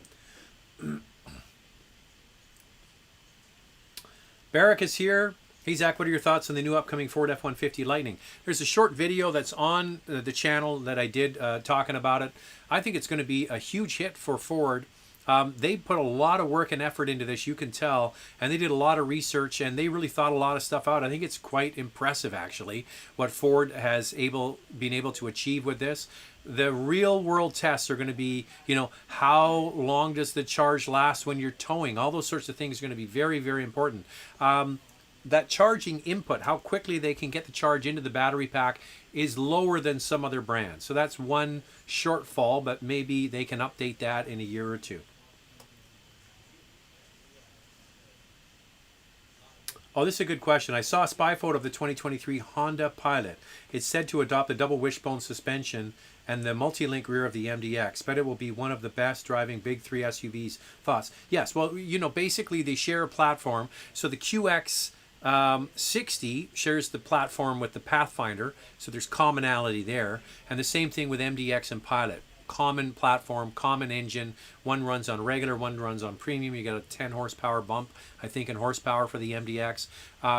S1: Barrick is here. Hey Zach, what are your thoughts on the new upcoming Ford F-150 Lightning? There's a short video that's on the channel that I did talking about it. I think it's going to be a huge hit for Ford. They put a lot of work and effort into this, you can tell, and they did a lot of research, and they really thought a lot of stuff out. I think it's quite impressive, actually, what Ford has been able to achieve with this. The real world tests are going to be, how long does the charge last when you're towing? All those sorts of things are going to be very, very important. That charging input, how quickly they can get the charge into the battery pack, is lower than some other brands. So that's one shortfall, but maybe they can update that in a year or two. Oh, this is a good question. I saw a spy photo of the 2023 Honda Pilot. It's said to adopt the double wishbone suspension and the multi-link rear of the MDX. Bet it will be one of the best driving big three SUVs. Thoughts? Yes. Well, basically they share a platform. So the QX60 shares the platform with the Pathfinder. So there's commonality there. And the same thing with MDX and Pilot. Common platform, common engine. One runs on regular, one runs on premium. You got a 10 horsepower bump, I think, in horsepower for the MDX.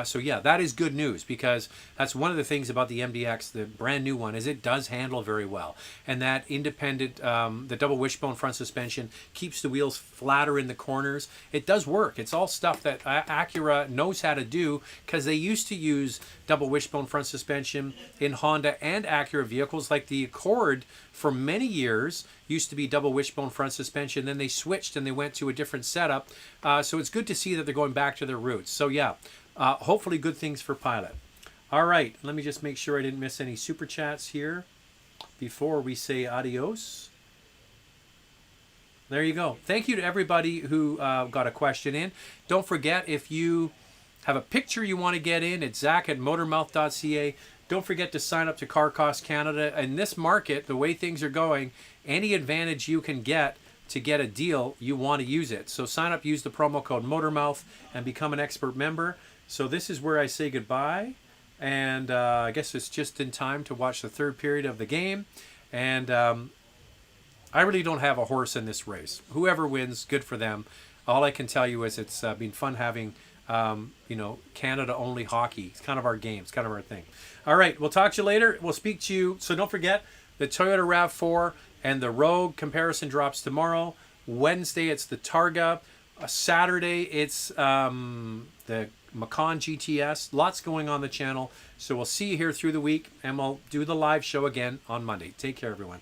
S1: So yeah, that is good news, because that's one of the things about the MDX, the brand new one, is it does handle very well. And that independent, the double wishbone front suspension keeps the wheels flatter in the corners. It does work. It's all stuff that Acura knows how to do, because they used to use double wishbone front suspension in Honda and Acura vehicles, like the Accord for many years used to be double wishbone front suspension. Then they switched and they went to a different setup. So it's good to see that they're going back to their roots. So yeah, hopefully good things for Pilot. All right, let me just make sure I didn't miss any super chats here before we say adios. There you go. Thank you to everybody who got a question in. Don't forget, if you have a picture you want to get in, it's zach@motormouth.ca. Don't forget to sign up to CarCostCanada. In this market, the way things are going, any advantage you can get to get a deal, you want to use it. So sign up, use the promo code MotorMouth, and become an expert member. So this is where I say goodbye. And I guess it's just in time to watch the third period of the game. And I really don't have a horse in this race. Whoever wins, good for them. All I can tell you is it's been fun having Canada-only hockey. It's kind of our game. It's kind of our thing. All right, we'll talk to you later. We'll speak to you. So don't forget, the Toyota RAV4 and the Rogue comparison drops tomorrow. Wednesday, it's the Targa. Saturday, it's the Macan GTS. Lots going on the channel. So we'll see you here through the week, and we'll do the live show again on Monday. Take care, everyone.